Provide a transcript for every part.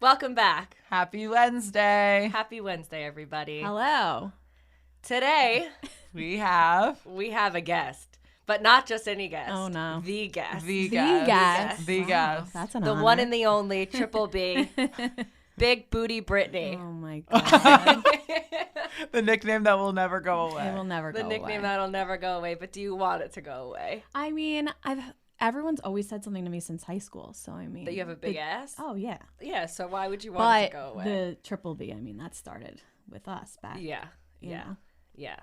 Welcome back. Happy Wednesday. Happy Wednesday, everybody. Hello. Today, We have a guest, but not just any guest. Oh, no. The guest. the guest. guest. The Wow, guest. That's an The honor. one and the only, Triple B, Big Booty Brittany. Oh, my God. The nickname that will never go away. It will never The go nickname away. that'll never go away, but do you want it to go away? I mean, everyone's always said something to me since high school, so I mean. That you have a big ass? Oh, yeah. Yeah, so why would you want it But to go away? the Triple B, I mean, that started with us back. Yeah, you yeah, know. yeah.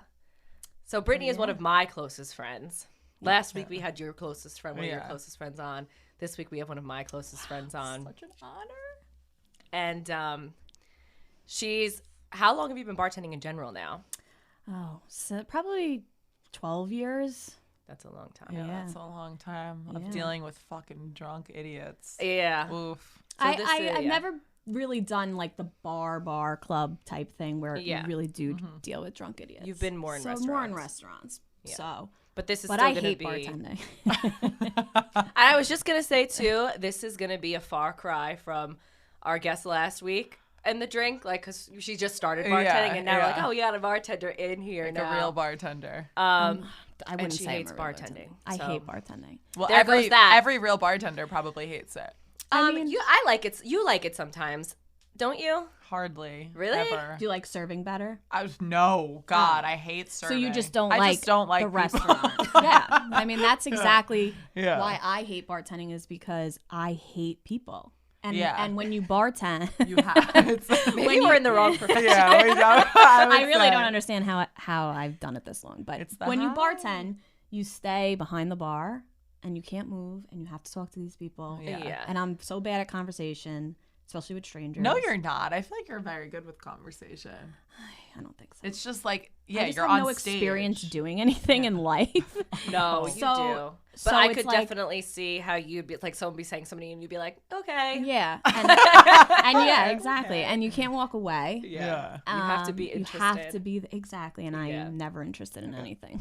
So Brittany is one of my closest friends. Last week we had your closest friend, one of your closest friends on. This week we have one of my closest friends on. Such an honor. And how long have you been bartending in general now? Oh, so probably 12 years. That's a long time. Yeah, Yeah. that's a long time of Yeah. dealing with fucking drunk idiots. Yeah. Oof. So I've never really done like the bar club type thing where Yeah. you really do deal with drunk idiots. You've been more in more in restaurants. restaurants. Yeah. So, But this is but still I going to hate be. bartending. I was just going to say, too, this is going to be a far cry from our guest last week and the drink, like, because she just started bartending, and now we're like, oh, we got a bartender in here Like now. a real bartender. I wouldn't and she say I'm hates a real bartending, I so- hate bartending. Well, there goes that. every real bartender probably hates it. I mean, I like it. You like it sometimes, don't you? Hardly. Really? Ever. do you like serving better? No, God, I hate serving. So you just don't I like just don't like the people. restaurant. Yeah. I mean, that's exactly Yeah. why I hate bartending is because I hate people. And Yeah. and when you bartend, You have. It's, Maybe we're in the wrong profession. yeah, I really don't understand how I've done it this long. But It's the when you high. bartend, you stay behind the bar and you can't move and you have to talk to these people. Yeah. And I'm so bad at conversation, especially with strangers. No, you're not. I feel like you're very good with conversation. I don't think so. It's just like, I yeah, just you're have on no stage. experience doing anything in life. No, you So- do. But so I it's could like- definitely see how you'd be like, someone be saying something and you'd be like, okay. Yeah. And yeah, exactly. And you can't walk away. Yeah. You have to be You interested. have to be exactly, and Yeah. I'm never interested in anything.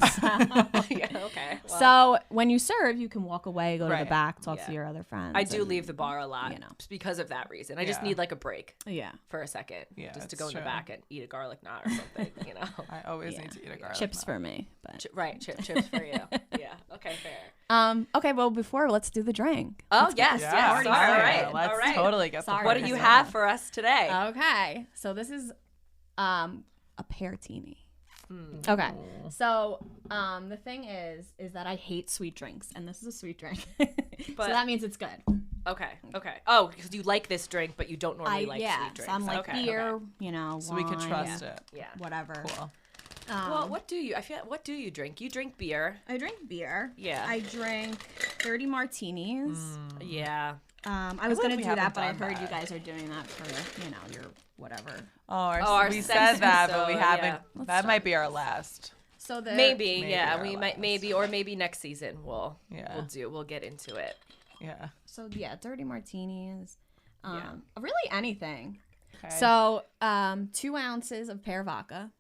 Yeah, okay. Well, So when you serve, you can walk away, go to the Right. back, talk Yeah. to your other friends. I do and- leave the bar a lot, you know. just because of that reason. I just Yeah. need like a break Yeah, for a second, Yeah, just to it's go in the true. back and eat a garlic knot or something, you know. I always Yeah. need to eat a garlic chips knot. for me. But Right, chips for you. Yeah, okay, fair. okay, well before let's do the drink. Oh yes, Yeah, yes. All sorry. right, Let's all right. totally get Sorry. the What do you have for us today? Okay, so this is a peartini. Okay, so the thing is that I hate sweet drinks, and this is a sweet drink, But- so that means it's good. Okay. Oh, because you like this drink, but you don't normally like yeah, sweet drinks. so I'm like okay, beer, okay. you know, So we could wine, trust it. Yeah. whatever. Cool. Well, what do you drink? You drink beer. I drink beer. Yeah. I drink 30 martinis. Yeah. I was feel gonna like do we that, but I haven't done heard you that. guys are doing that for, you know, your whatever. our We sex said that, but we episode, haven't. yeah. That might be our last. So the Maybe, Maybe yeah. our We might, last. maybe, or maybe next season we'll Yeah. we'll get into it. Yeah. So yeah, 30 martinis. Yeah. Really anything. Okay. So 2 ounces of pear vodka.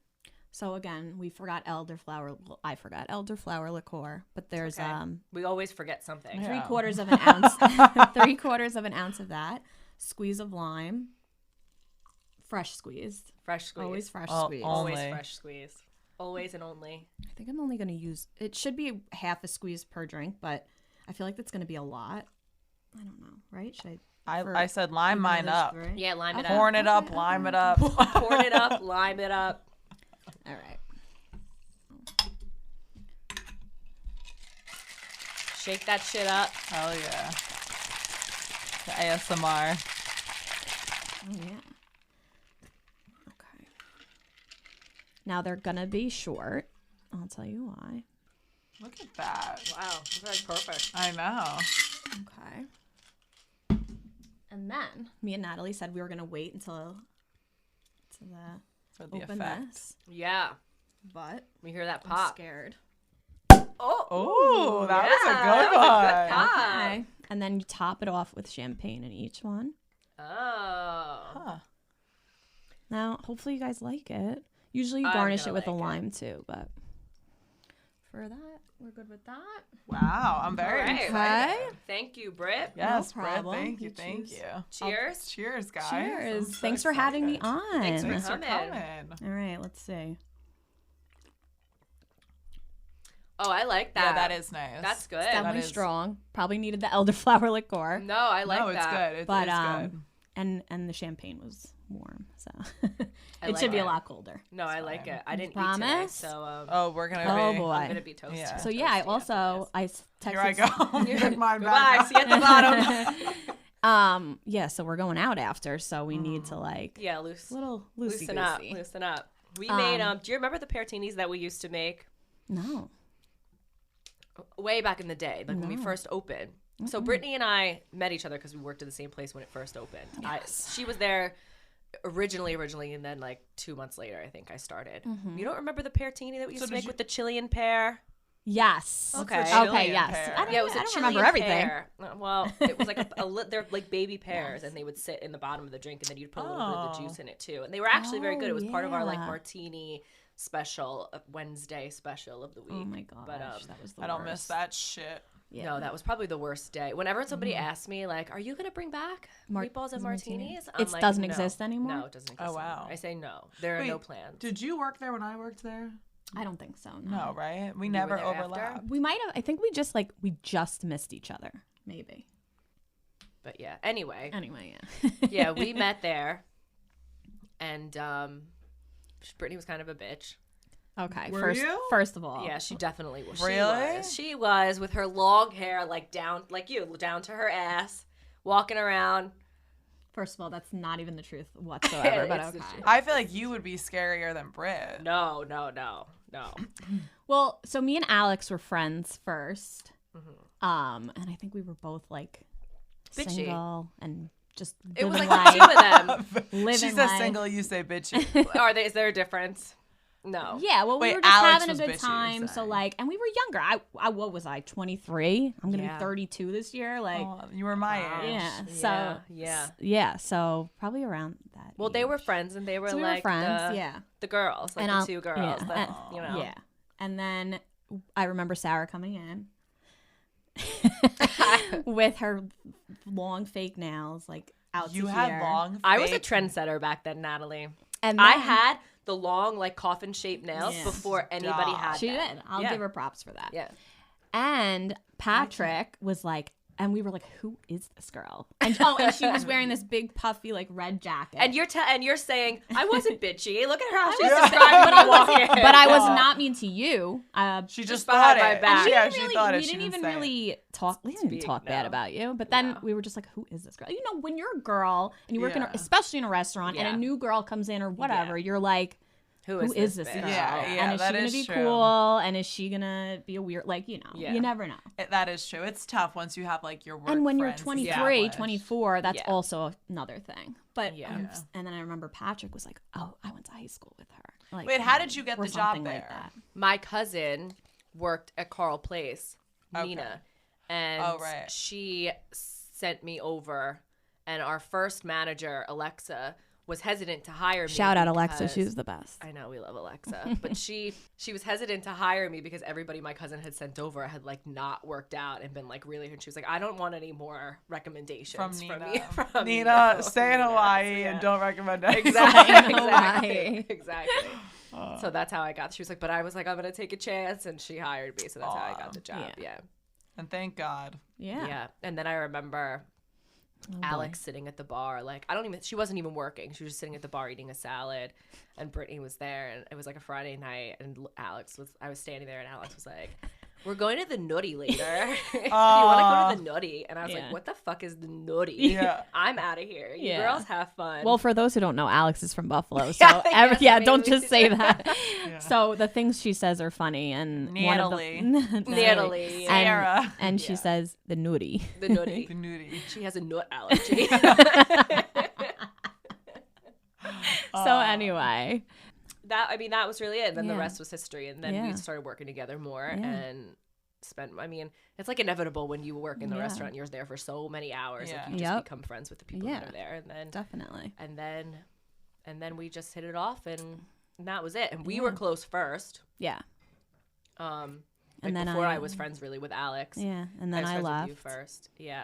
So again, we forgot elderflower. Well, I forgot elderflower liqueur, but there's Okay. We always forget something. Yeah. 3/4 of an ounce. 3/4 of an ounce of that. Squeeze of lime. Fresh squeezed. Fresh squeeze. Always fresh Oh, squeezed. Always Only. fresh squeeze. Always and only. I think I'm only going to use, it should be half a squeeze per drink, but I feel like that's going to be a lot. I don't know, right? Should I said lime even mine though there's up. 3? Yeah, lime it Pouring up. it up, Okay, lime it okay. up. Pouring it up, lime it up. All right. Shake that shit up. Hell yeah. The ASMR. Oh, yeah. Okay. Now they're going to be short. I'll tell you why. Look at that. Wow, that's perfect. I know. Okay. And then me and Natalie said we were going to wait until For the open effect. this, Yeah, but we hear that I'm pop. scared. Oh, that was a yeah, good that was a one. good pop. Okay. And then you top it off with champagne in each one. Oh. Huh. Now, hopefully you guys like it. Usually you I'm garnish gonna it with a like it. lime too, but for that. We're good with that. Wow, I'm very All right. excited. Thank you, Britt. Yes, No Britt, problem. thank you, You thank choose. you. Cheers. Cheers, guys. Cheers. I'm so Thanks for having me excited. on. Thanks for Thanks for coming. coming. All right, let's see. Oh, I like that. Yeah, that is nice. That's good. It's definitely is- strong. Probably needed the elderflower liqueur. No, I like no, it's that. good. It's But good. and the champagne was warm, so I it like should be it. a lot colder. No, I like fine. it. I didn't eat Promise? today, so Oh, we're gonna Oh be. boy. I'm gonna be toasty. Yeah. So yeah, I Toasty also after texted. Here I go. Pick mine Goodbye. back See you at the bottom. Yeah, so we're going out after, so we need to like Yeah, little loosen up. Loosen up. We made do you remember the Martinis that we used to make No. way back in the day, like when we first opened? So Brittany and I met each other because we worked at the same place when it first opened. She was there originally, and then like 2 months later, I think I started. You don't remember the Martini that we used to make with the Chilean pear? Yes. Okay. Okay. Yes. pear? I don't, Yeah, it was I a don't Chilean remember everything. pear. Well, it was like they're like baby pears, and they would sit in the bottom of the drink, and then you'd put a little bit of the juice in it too. And they were actually very good. It was part of our like yeah. martini special, Wednesday special of the week. Oh my gosh, But that was the I don't miss worst. that shit. Yeah. no, that was probably the worst day. Whenever somebody asks me, like, "Are you gonna bring back meatballs and martinis?" I'm It like, doesn't no. exist anymore? No, it doesn't exist. Oh, wow. Anymore. I say no. There are Wait, no plans. Did you work there when I worked there? I don't think so. No, right? We were never there after? overlapped. We might have. I think we just missed each other. Maybe. But yeah. Anyway, Anyway, yeah. yeah, we met there, and Brittany was kind of a bitch. Okay. Were you? First of all. Yeah, she definitely was. Really? She was with her long hair, like down, like you, down to her ass, walking around. First of all, that's not even the truth whatsoever. But It's the okay. truth. I feel like you would be scarier than Brit. No. Well, so me and Alex were friends 1st, and I think we were both like Bitchy. single and just It was living like the two life. of them. living She says life. single, you say bitchy. Is there a difference? No. Yeah, well, we Wait, were just Alex having a was good bitchy, you're time. So saying. like, and we were younger. I what was I? 23. I'm gonna Yeah. be 32 this year. Like, Oh, you were my age. yeah. So Yeah. So probably around that. Well, they were age. friends, and they were So we like were friends. the, Yeah. the girls, like And the I'll- two girls. yeah, That, and- you know. Yeah. And then I remember Sarah coming in with her long fake nails, like out You to had here. long. I was a fake- trendsetter back then, Natalie. And I then- had the long, like coffin-shaped nails Yeah. before anybody had She them. did. I'll Yeah. give her props for that. Yeah. And Patrick was like, and we were like, "Who is this girl?" And and she was wearing this big puffy like red jacket. And you're saying I wasn't bitchy. Look at her how she's wasn't- describing but I me was, walking. but I was not mean to you. She just behind thought my it. back. Yeah, We she didn't thought really, it. we She didn't even say it. really talk. We didn't Speak, talk bad no. about you. But then Yeah. we were just like, "Who is this girl?" You know, when you're a girl and you work in, Yeah. especially in a restaurant, Yeah. and a new girl comes in or whatever, you're like, Who "Who is this bitch? girl? Yeah, and is that she gonna is be true. cool? And is she gonna be a weird? Like, you know, Yeah. you never know." That is true. It's tough once you have like your work And when you're friends 23, established. 24, that's Yeah. also another thing. But Yeah. and then I remember Patrick was like, "Oh, I went to high school with her." Like, Wait, how did you get or the job something like there? that. My cousin worked at Carl Place, Okay. Nina, and Oh, right. she sent me over. And our first manager, Alexa, was hesitant to hire me. Shout out Alexa, because- she was the best. I know we love Alexa, but she was hesitant to hire me because everybody my cousin had sent over had like not worked out and been like really. And she was like, I don't want any more recommendations From from Nina. you. From Nina, you." stay in Nina, Hawaii yeah. and don't recommend it. Exactly. Hawaii. Exactly. So that's how I got. She was like, but I was like, I'm gonna take a chance, and she hired me. So that's how I got the job. Yeah. Yeah. And thank God. Yeah. Yeah. And then I remember Alex sitting at the bar, like she wasn't even working. She was just sitting at the bar eating a salad, and Brittany was there, and it was like a Friday night, and I was standing there, and Alex was like, "We're going to the Nutty later. You want to go to the Nutty?" And I was Yeah. like, "What the fuck is the Nutty? Yeah. I'm out of here. You Yeah. girls have fun." Well, for those who don't know, Alex is from Buffalo, so Yeah, yes, don't maybe. just say that. So the things she says are funny, and Natalie. Natalie, and, Sarah. and she says the nudie. the Nutty. The nudie. She has a nut allergy. So anyway, that was really it. And then the Yeah. rest was history. And then we Yeah. started working together more Yeah. and it's like inevitable when you work in the Yeah. restaurant and you're there for so many hours. Yeah. Like you just Yep. become friends with the people Yeah. that are there. definitely. And then we just hit it off and that was it. And we were close first. Yeah. And then before I was friends really with Alex. Yeah, and then I was friends left. with you first. Yeah.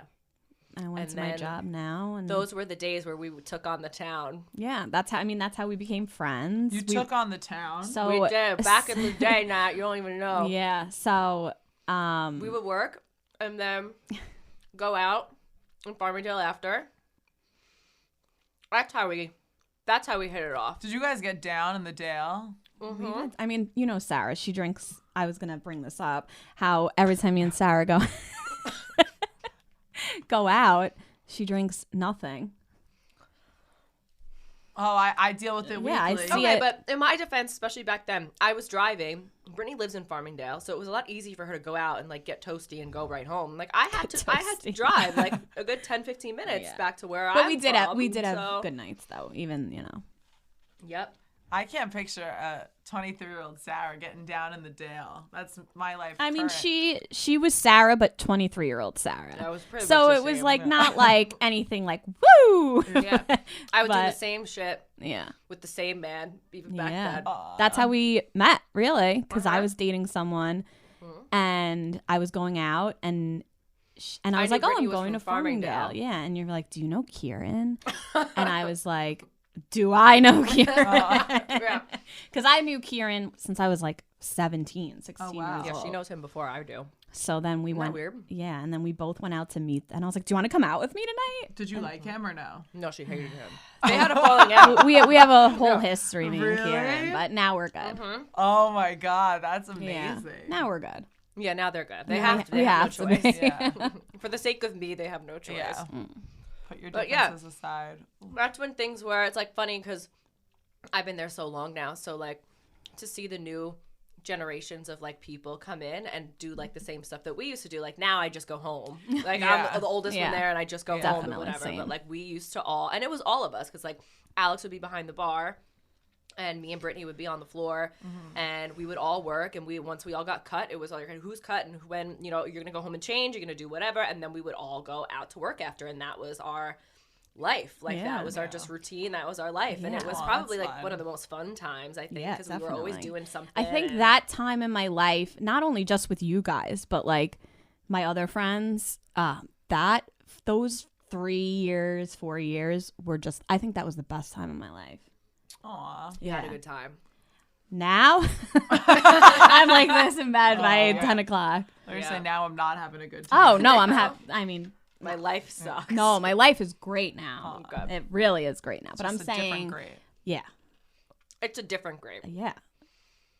I went And to my then job now, and those were the days where we took on the town. yeah, that's how we became friends. You took on the town. So We did back in the day. Nat, you don't even know. yeah, so We would work and then go out in Farmingdale after. That's how we hit it off. Did you guys get down in the Dale? Mm-hmm. I mean, you know, Sarah, she drinks. I was gonna bring this up. How every time me and Sarah go out, she drinks nothing. Oh, I deal with it Yeah, I weekly. see Okay, it. but in my defense, especially back then, I was driving. Brittany lives in Farmingdale, so it was a lot easier for her to go out and like get toasty and go right home. Like I had to Toasty. drive like a good 10-15 minutes Yeah. back to where But I'm we did from, have good nights though. Even Yep. I can't picture a 23-year-old Sarah getting down in the Dale. That's my life. I mean, current. she was Sarah, but 23-year-old Sarah. That was pretty So much it the was same. like not like anything like woo. Yeah. I would do the But- same shit Yeah. with the same man even back Yeah. then. That's how we met, really, because I Uh-huh. was dating someone, and I was going out, and I I was knew like, "Oh, Brittany I'm was going to from Farmingdale." Farmingdale. Yeah, and you're like, "Do you know Kieran?" And I was like, "Do I know Kieran?" Yeah. Because I knew Kieran since I was like 17, 16 Oh, wow. years Yeah, old. she knows him before I do. So then we Isn't that went. weird? Yeah, and then we both went out to meet, and I was like, "Do you want to come out with me tonight?" Did you like him or no? No, she hated him. They had a falling out. we have a whole history, me and Really? Kieran, but now we're good. Mm-hmm. Oh my God, that's Yeah, amazing. now we're good. Yeah, now they're good. They Yeah, have to. we They have have no to choice. be. Yeah. For the sake of me, they have no choice. Yeah. Put your But yeah. differences aside. That's when things where it's like funny because I've been there so long now. So like to see the new generations of like people come in and do like the same stuff that we used to do. Like now I just go home. Like Yeah. I'm the oldest Yeah. one there and I just go home Definitely and whatever. same. But like we used to all, and it was all of us because like Alex would be behind the bar. And me and Brittany would be on the floor, and we would all work. And once we all got cut, it was like, who's cut and when, you know, you're gonna go home and change, you're gonna do whatever, and then we would all go out to work after, and that was our life. Like Yeah. that was our just routine. That was our life, and it Yeah. was Aw, probably that's like fun. one of the most fun times I think Yeah, because we were always definitely. doing something. I think and- that time in my life, not only just with you guys, but like my other friends, those 3 years, 4 years were just, I think that was the best time of my life. Aw. you had a good time. Now, I'm like this in bed by yeah. 10 o'clock. Let me Yeah. say now I'm not having a good time. Oh, no, I'm happy. I mean, My life sucks. no, my life is great now. Oh, God. It really is great now. But I'm Just a different saying, grade. yeah, It's a different grape. yeah.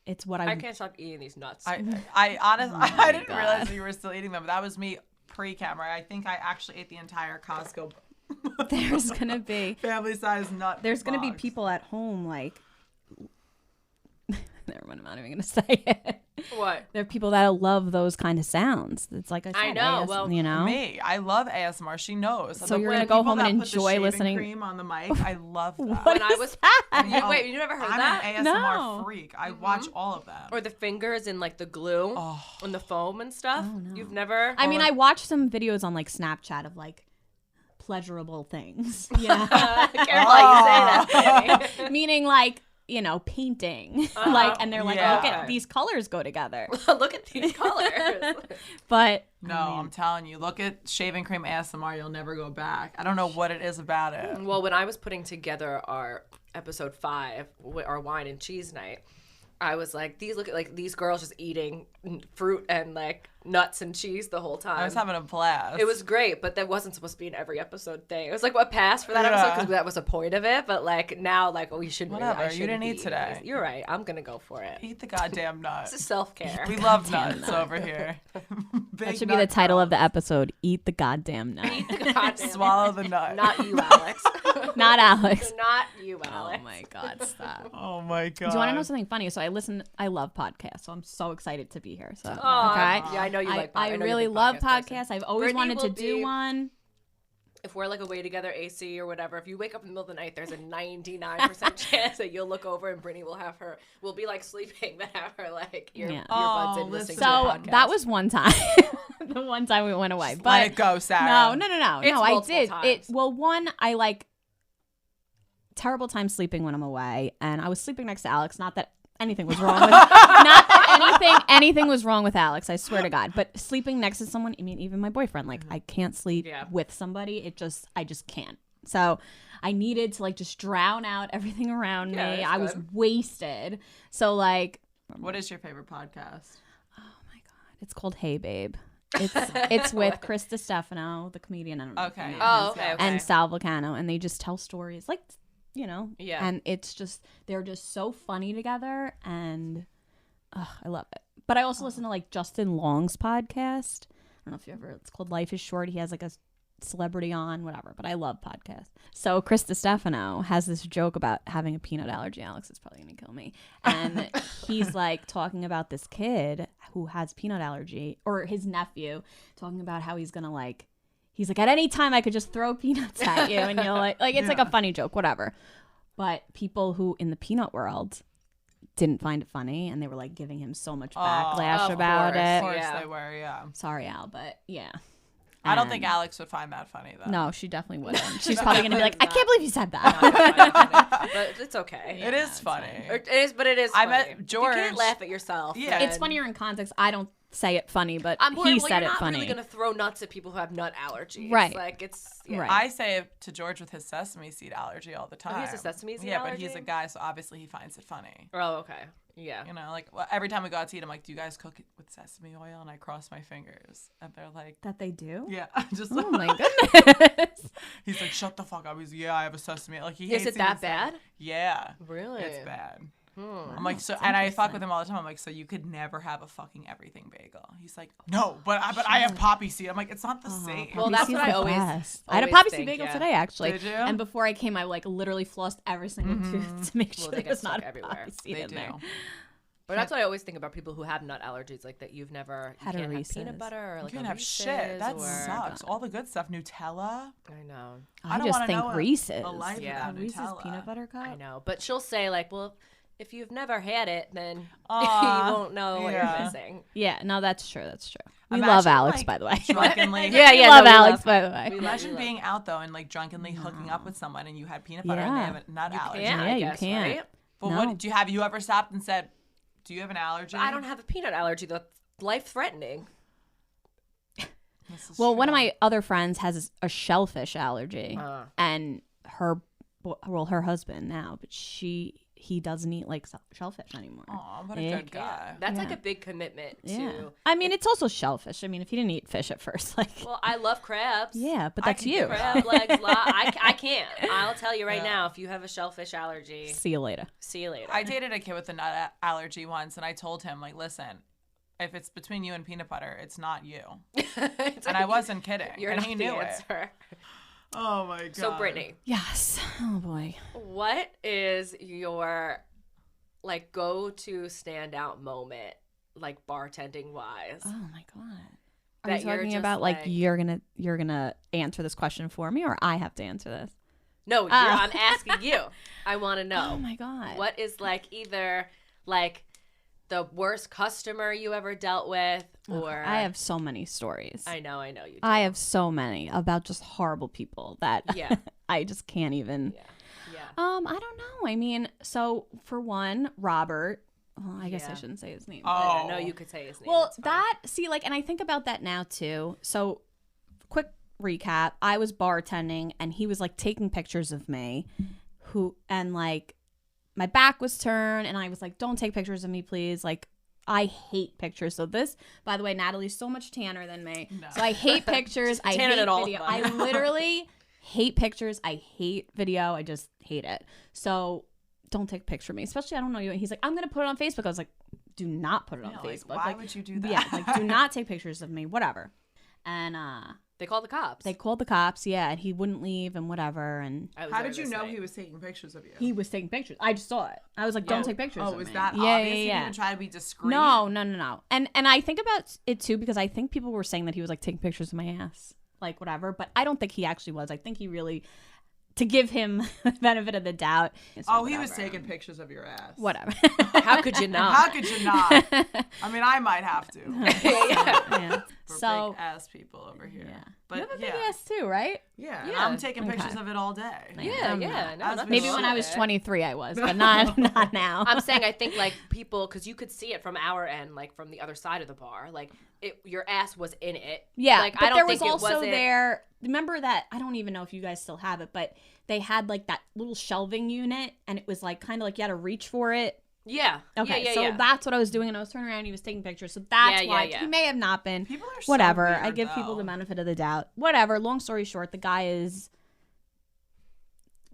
It's what I can't stop eating these nuts. I honestly I didn't God. realize that you were still eating them. That was me pre-camera. I think I actually ate the entire Costco There's going to be. family size nut. There's going to be box. people at home like, never mind, I'm not even going to say it. What? There are people that love those kind of sounds. It's like I said, I know, AS, well, you know. Me, I love ASMR. She knows. So you're gonna gonna go home and enjoy listening- Cream on the mic. I love that. What When I is was- that? Wait, you never heard I'm that? an ASMR No. freak. I watch all of them. Or the fingers and like the glue and the foam and stuff. Oh, no. You've never. I mean, I watched some videos on like Snapchat of like pleasurable things. Yeah. Careful how you say that. Baby. Meaning like, you know, painting. Like, and they're like, Yeah. look at these colors go together. Look at these colors. But No, I'm telling you, look at shaving cream ASMR. You'll never go back. I don't know what it is about it. Well, when I was putting together our episode 5, our wine and cheese night, I was like, these girls just eating fruit and like nuts and cheese the whole time. I was having a blast. It was great, but that wasn't supposed to be an every episode thing. It was like what passed for that episode because that was the point of it. But like now, like we should. Whatever, I you shouldn't didn't be eat eating today. these. You're right. I'm gonna go for it. Eat the goddamn nut. It's self care. We love nuts over here. that should be the title of the episode. Eat the goddamn nut. Swallow the nut. Not you, Alex. Not Alex. Not you, Oh Alex. my God, stop. Oh my god. Do you want to know something funny? So I love podcasts, so I'm so excited to be here. So Aw, okay, yeah, I know you like. I know you're a really big love podcast podcasts. person. I've always Brittany wanted to will do be- one. If we're like away together, AC or whatever, if you wake up in the middle of the night, there's a 99% chance that you'll look over and Brittany will be like sleeping, but have her like Yeah. earbuds in Oh, listening So to the podcast. that was one time, the one time we went away. But Let it go, Sarah. no. It's No, I multiple did it. times. Well, one, I like terrible time sleeping when I'm away, and I was sleeping next to Alex. Not that anything was wrong with, not that anything was wrong with Alex, I swear to God. But sleeping next to someone, I mean, even my boyfriend, like I can't sleep with somebody. I just can't. So I needed to like just drown out everything around me. I was wasted. So like, what is your favorite podcast? Oh my God, it's called Hey Babe. It's with Chris DiStefano, the comedian. I don't know. Okay. Okay. And Sal Vulcano, and they just tell stories like, Yeah. And it's just they're just so funny together, and I love it. But I also listen to like Justin Long's podcast. I don't know if you ever. It's called Life is Short. He has like a celebrity on, whatever. But I love podcasts. So Chris DiStefano has this joke about having a peanut allergy. Alex is probably gonna kill me. And he's like talking about this kid who has peanut allergy, or his nephew, talking about how he's gonna like. He's like, at any time I could just throw peanuts at you, and you'll like it's like a funny joke, whatever. But people who in the peanut world didn't find it funny, and they were like giving him so much backlash about it. Of course they were, yeah. Sorry, Al, but yeah. I don't think Alex would find that funny though. No, she definitely wouldn't. She's probably gonna be like, I can't believe you said that. But it's okay. It is funny. It is, but it is funny. I met George. You can't laugh at yourself. Yeah. It's funnier in context. I don't say it funny, but he said it funny. You're not really gonna throw nuts at people who have nut allergies, right? Like it's right. I say it to George with his sesame seed allergy all the time. Oh, he has a sesame seed allergy? allergy? But he's a guy, so obviously he finds it funny. Oh, okay. Yeah. You know, like every time we go out to eat, I'm like, "Do you guys cook it with sesame oil?" And I cross my fingers, and they're like, "That they do?" Yeah. Just oh my goodness. He's like, "Shut the fuck up." He's like, "Yeah, I have a sesame." Like he hates it that bad? Yeah. Really? It's bad. I'm like, so, and I fuck with him all the time. I'm like, so you could never have a fucking everything bagel. He's like, no, but I have poppy seed. I'm like, it's not the same. Well, that's what I always I had a poppy seed bagel today, actually. Did you? And before I came, I like literally flossed every single tooth to make sure there was not a poppy seed in there. But that's what I always think about people who have nut allergies, like that you've never had you can't a have peanut butter or like you can't have shit. That sucks. All the good stuff, Nutella. I know. I just think Reese's. Reese's peanut butter cup. I know, but she'll say like, well, if you've never had it, then you won't know what you're missing. Yeah, no, that's true. That's true. We love Alex, by the way. Drunkenly, we love Alex, by the way. Imagine being out though and like drunkenly hooking up with someone and you had peanut butter and they have a nut allergy. Yeah, you can't. Right? But what have you ever stopped and said, "Do you have an allergy?" I don't have a peanut allergy. That's life-threatening. Well, one of my other friends has a shellfish allergy, and her husband now, but he doesn't eat like shellfish anymore. Oh, what a good guy. That's like a big commitment to. I mean, it's also shellfish. I mean, if he didn't eat fish at first, like. Well, I love crabs. Yeah, but that's you. Crab legs. I can't. I'll tell you right now. If you have a shellfish allergy, see you later. See you later. I dated a kid with a nut allergy once, and I told him like, listen. If it's between you and peanut butter, it's not you. And I wasn't kidding. And he knew it. Oh my God. So Brittany. Yes. Oh boy. What is your like go-to standout moment, like bartending wise? Oh my God. Are you talking about like you're gonna answer this question for me, or I have to answer this? No, I'm asking you. I want to know. Oh my God. What is like either like the worst customer you ever dealt with, or I have so many stories. I know you do. I have so many about just horrible people that I just can't even. Yeah. I don't know. I mean, so for one, Robert. Well, I guess I shouldn't say his name. Oh, no, you could say his name. Well, and I think about that now too. So, quick recap: I was bartending, and he was like taking pictures of me, my back was turned, and I was like, don't take pictures of me, please. Like, I hate pictures. So this, by the way, Natalie's so much tanner than me. No. So I hate pictures. I hate video. I literally hate pictures. I hate video. I just hate it. So don't take a picture of me, especially I don't know you. And he's like, I'm going to put it on Facebook. I was like, do not put it on Facebook. Why would you do that? Yeah, like, do not take pictures of me, whatever. And they called the cops. They called the cops, yeah, and he wouldn't leave and whatever. And how did you know he was taking pictures of you? He was taking pictures. I just saw it. I was like, don't take pictures of me. Oh, was that obvious? Yeah. He didn't even try to be discreet? No. And I think about it too because I think people were saying that he was like taking pictures of my ass, like whatever. But I don't think he actually was. I think he really, to give him the benefit of the doubt. Oh, he was taking pictures of your ass. Whatever. How could you not? How could you not? I mean, I might have to. Yeah. We're big ass people over here. Yeah. But you have a big ass too, right? Yeah. And I'm taking pictures of it all day. Yeah. No, maybe when I was 23 I was, but not now. I'm saying I think like people, because you could see it from our end, like from the other side of the bar, like your ass was in it. Yeah, like, but I don't there think was also it there. Remember that? I don't even know if you guys still have it, but they had like that little shelving unit, and it was like kind of like you had to reach for it. Yeah. Okay, so that's what I was doing, and I was turning around, and he was taking pictures, so that's why he may have not been. People are whatever. So weird, I give people the benefit of the doubt. Whatever. Long story short, the guy is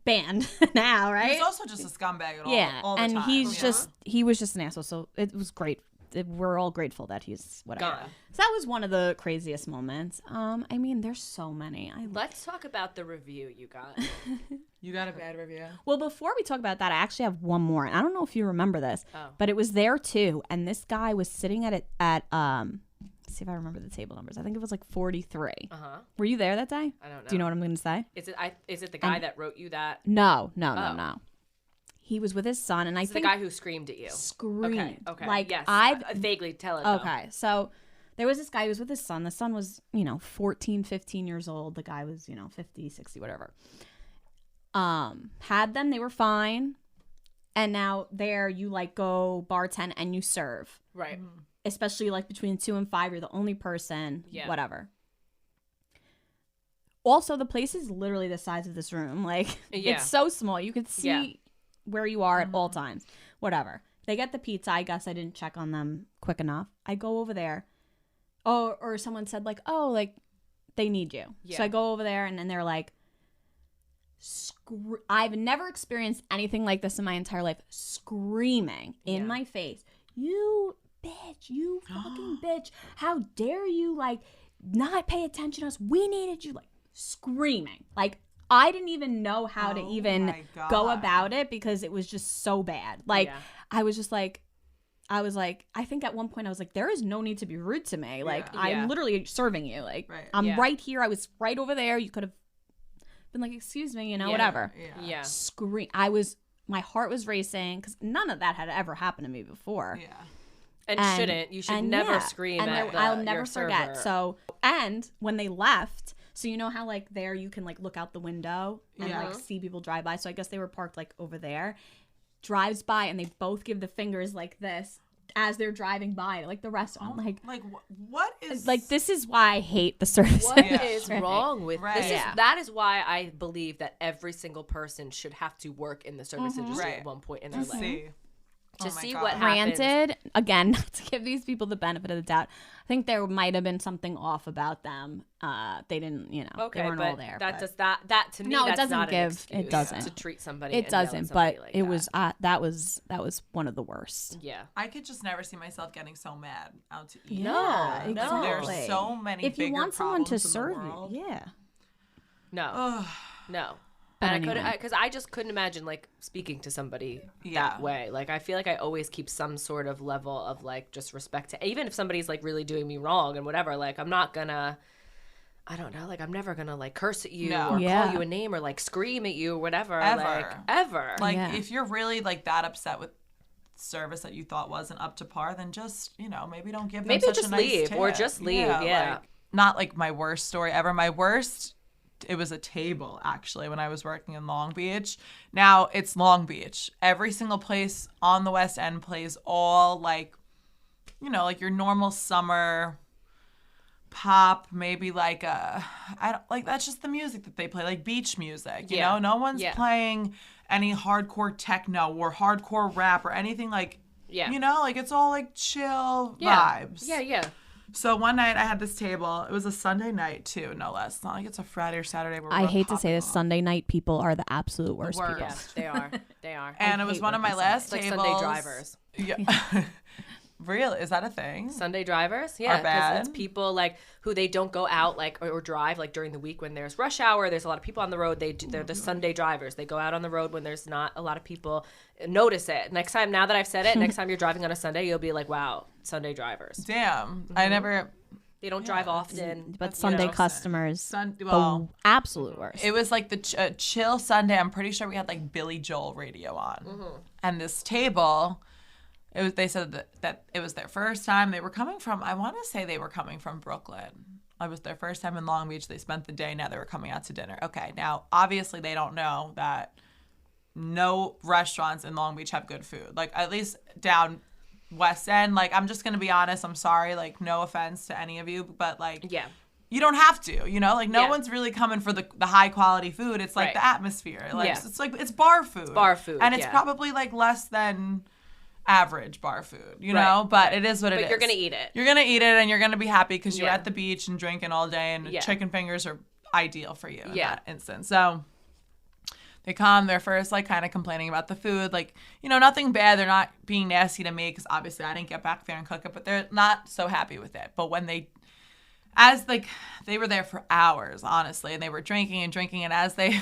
banned now, right? He's also just a scumbag at all the and time. he was just an asshole. So it was great. We're all grateful that he's whatever. Gone. So that was one of the craziest moments. I mean, there's so many. Let's talk about the review you got. You got a bad review? Well, before we talk about that, I actually have one more. And I don't know if you remember this, but it was there too. And this guy was sitting at let's see if I remember the table numbers. I think it was like 43. Were you there that day? I don't know. Do you know what I'm going to say? Is it the guy that wrote you that? No. He was with his son, and I think the guy who screamed at you. Screamed. Okay. Like yes. I've vaguely tell it. Okay, so there was this guy who was with his son. The son was 14, 15 years old. The guy was 50, 60, whatever. Had them. They were fine. And now there you like go bartend and you serve. Right. Especially like between 2 and 5, you're the only person. Yeah. Whatever. Also, the place is literally the size of this room. Like it's so small. You could see where you are at all times. Whatever. They get the pizza. I guess I didn't check on them quick enough. I go over there. Oh, or someone said like, oh, like they need you. Yeah. So I go over there and then they're like, I've never experienced anything like this in my entire life. Screaming in my face. You bitch, you fucking bitch. How dare you like not pay attention to us? We needed you. Like screaming. Like I didn't even know how to even go about it because it was just so bad. Like I was like, I think at one point I was like, there is no need to be rude to me. Like I'm literally serving you. Like I'm right here. I was right over there. You could have been like, excuse me, whatever. Yeah. Scream. My heart was racing because none of that had ever happened to me before. Yeah. And shouldn't. You should never scream at I'll never forget. Server. So, and when they left, so you know how like there you can like look out the window and like see people drive by. So I guess they were parked like over there. Drives by and they both give the fingers like this as they're driving by. Like the rest, I'm like what is like this is why I hate the service. What is wrong with this? That is why I believe that every single person should have to work in the service industry at one point in their life. To see what happens. Granted, again, not to give these people the benefit of the doubt, I think there might have been something off about them. They didn't, they weren't all there. That to me, no, that's it doesn't not give. an excuse it doesn't to treat somebody. It doesn't, but like it was that was one of the worst. Yeah, I could just never see myself getting so mad out to eat. No, exactly. There's so many. If you want someone to serve you, no. And because I just couldn't imagine like speaking to somebody that way. Like I feel like I always keep some sort of level of like just respect to, even if somebody's like really doing me wrong and whatever. Like I'm not gonna, I don't know, like I'm never gonna like curse at you or call you a name or like scream at you or whatever. Ever. Like if you're really like that upset with service that you thought wasn't up to par, then just maybe don't give them such a nice leave tip. Or just leave. Yeah. Like, not like my worst story ever. My worst. It was a table, actually, when I was working in Long Beach. Now, it's Long Beach. Every single place on the West End plays all, like, like your normal summer pop, maybe like that's just the music that they play, like beach music, you know? No one's playing any hardcore techno or hardcore rap or anything like, like it's all, like, chill vibes. Yeah. So one night I had this table. It was a Sunday night too, no less. It's not like it's a Friday or Saturday. I hate to say this, Sunday night people are the absolute worst people. Yeah, they are. And it was one of my last tables. Like Sunday drivers. Yeah. Really? Is that a thing? Sunday drivers? Yeah, because it's people like who they don't go out like or drive like during the week when there's rush hour. There's a lot of people on the road. They're the Sunday drivers. They go out on the road when there's not a lot of people. Notice it. Next time, now that I've said it, next time you're driving on a Sunday, you'll be like, wow, Sunday drivers. Damn. I never... They don't drive often. But Sunday customers, the absolute worst. It was like the chill Sunday. I'm pretty sure we had like Billy Joel radio on. And this table... They said that it was their first time. They were coming from, I want to say they were coming from Brooklyn. It was their first time in Long Beach. They spent the day. Now they were coming out to dinner. Okay, now obviously they don't know that no restaurants in Long Beach have good food. Like, at least down West End. Like, I'm just gonna be honest. I'm sorry. Like, no offense to any of you, but like, Yeah. you don't have to. You know, like no Yeah. one's really coming for the high quality food. It's like Right. the atmosphere. Like Yeah. it's like it's bar food. Bar food, and it's yeah. probably like less than average bar food, you Right, know, but it is what it is. But you're gonna eat it. You're gonna eat it, and you're gonna be happy because you're Yeah. at the beach and drinking all day, and Yeah. chicken fingers are ideal for you in Yeah. that instance. So they come, they're first like kind of complaining about the food, like, you know, nothing bad. They're not being nasty to me because obviously I didn't get back there and cook it, but they're not so happy with it. But when they were there for hours, honestly, and they were drinking, and as they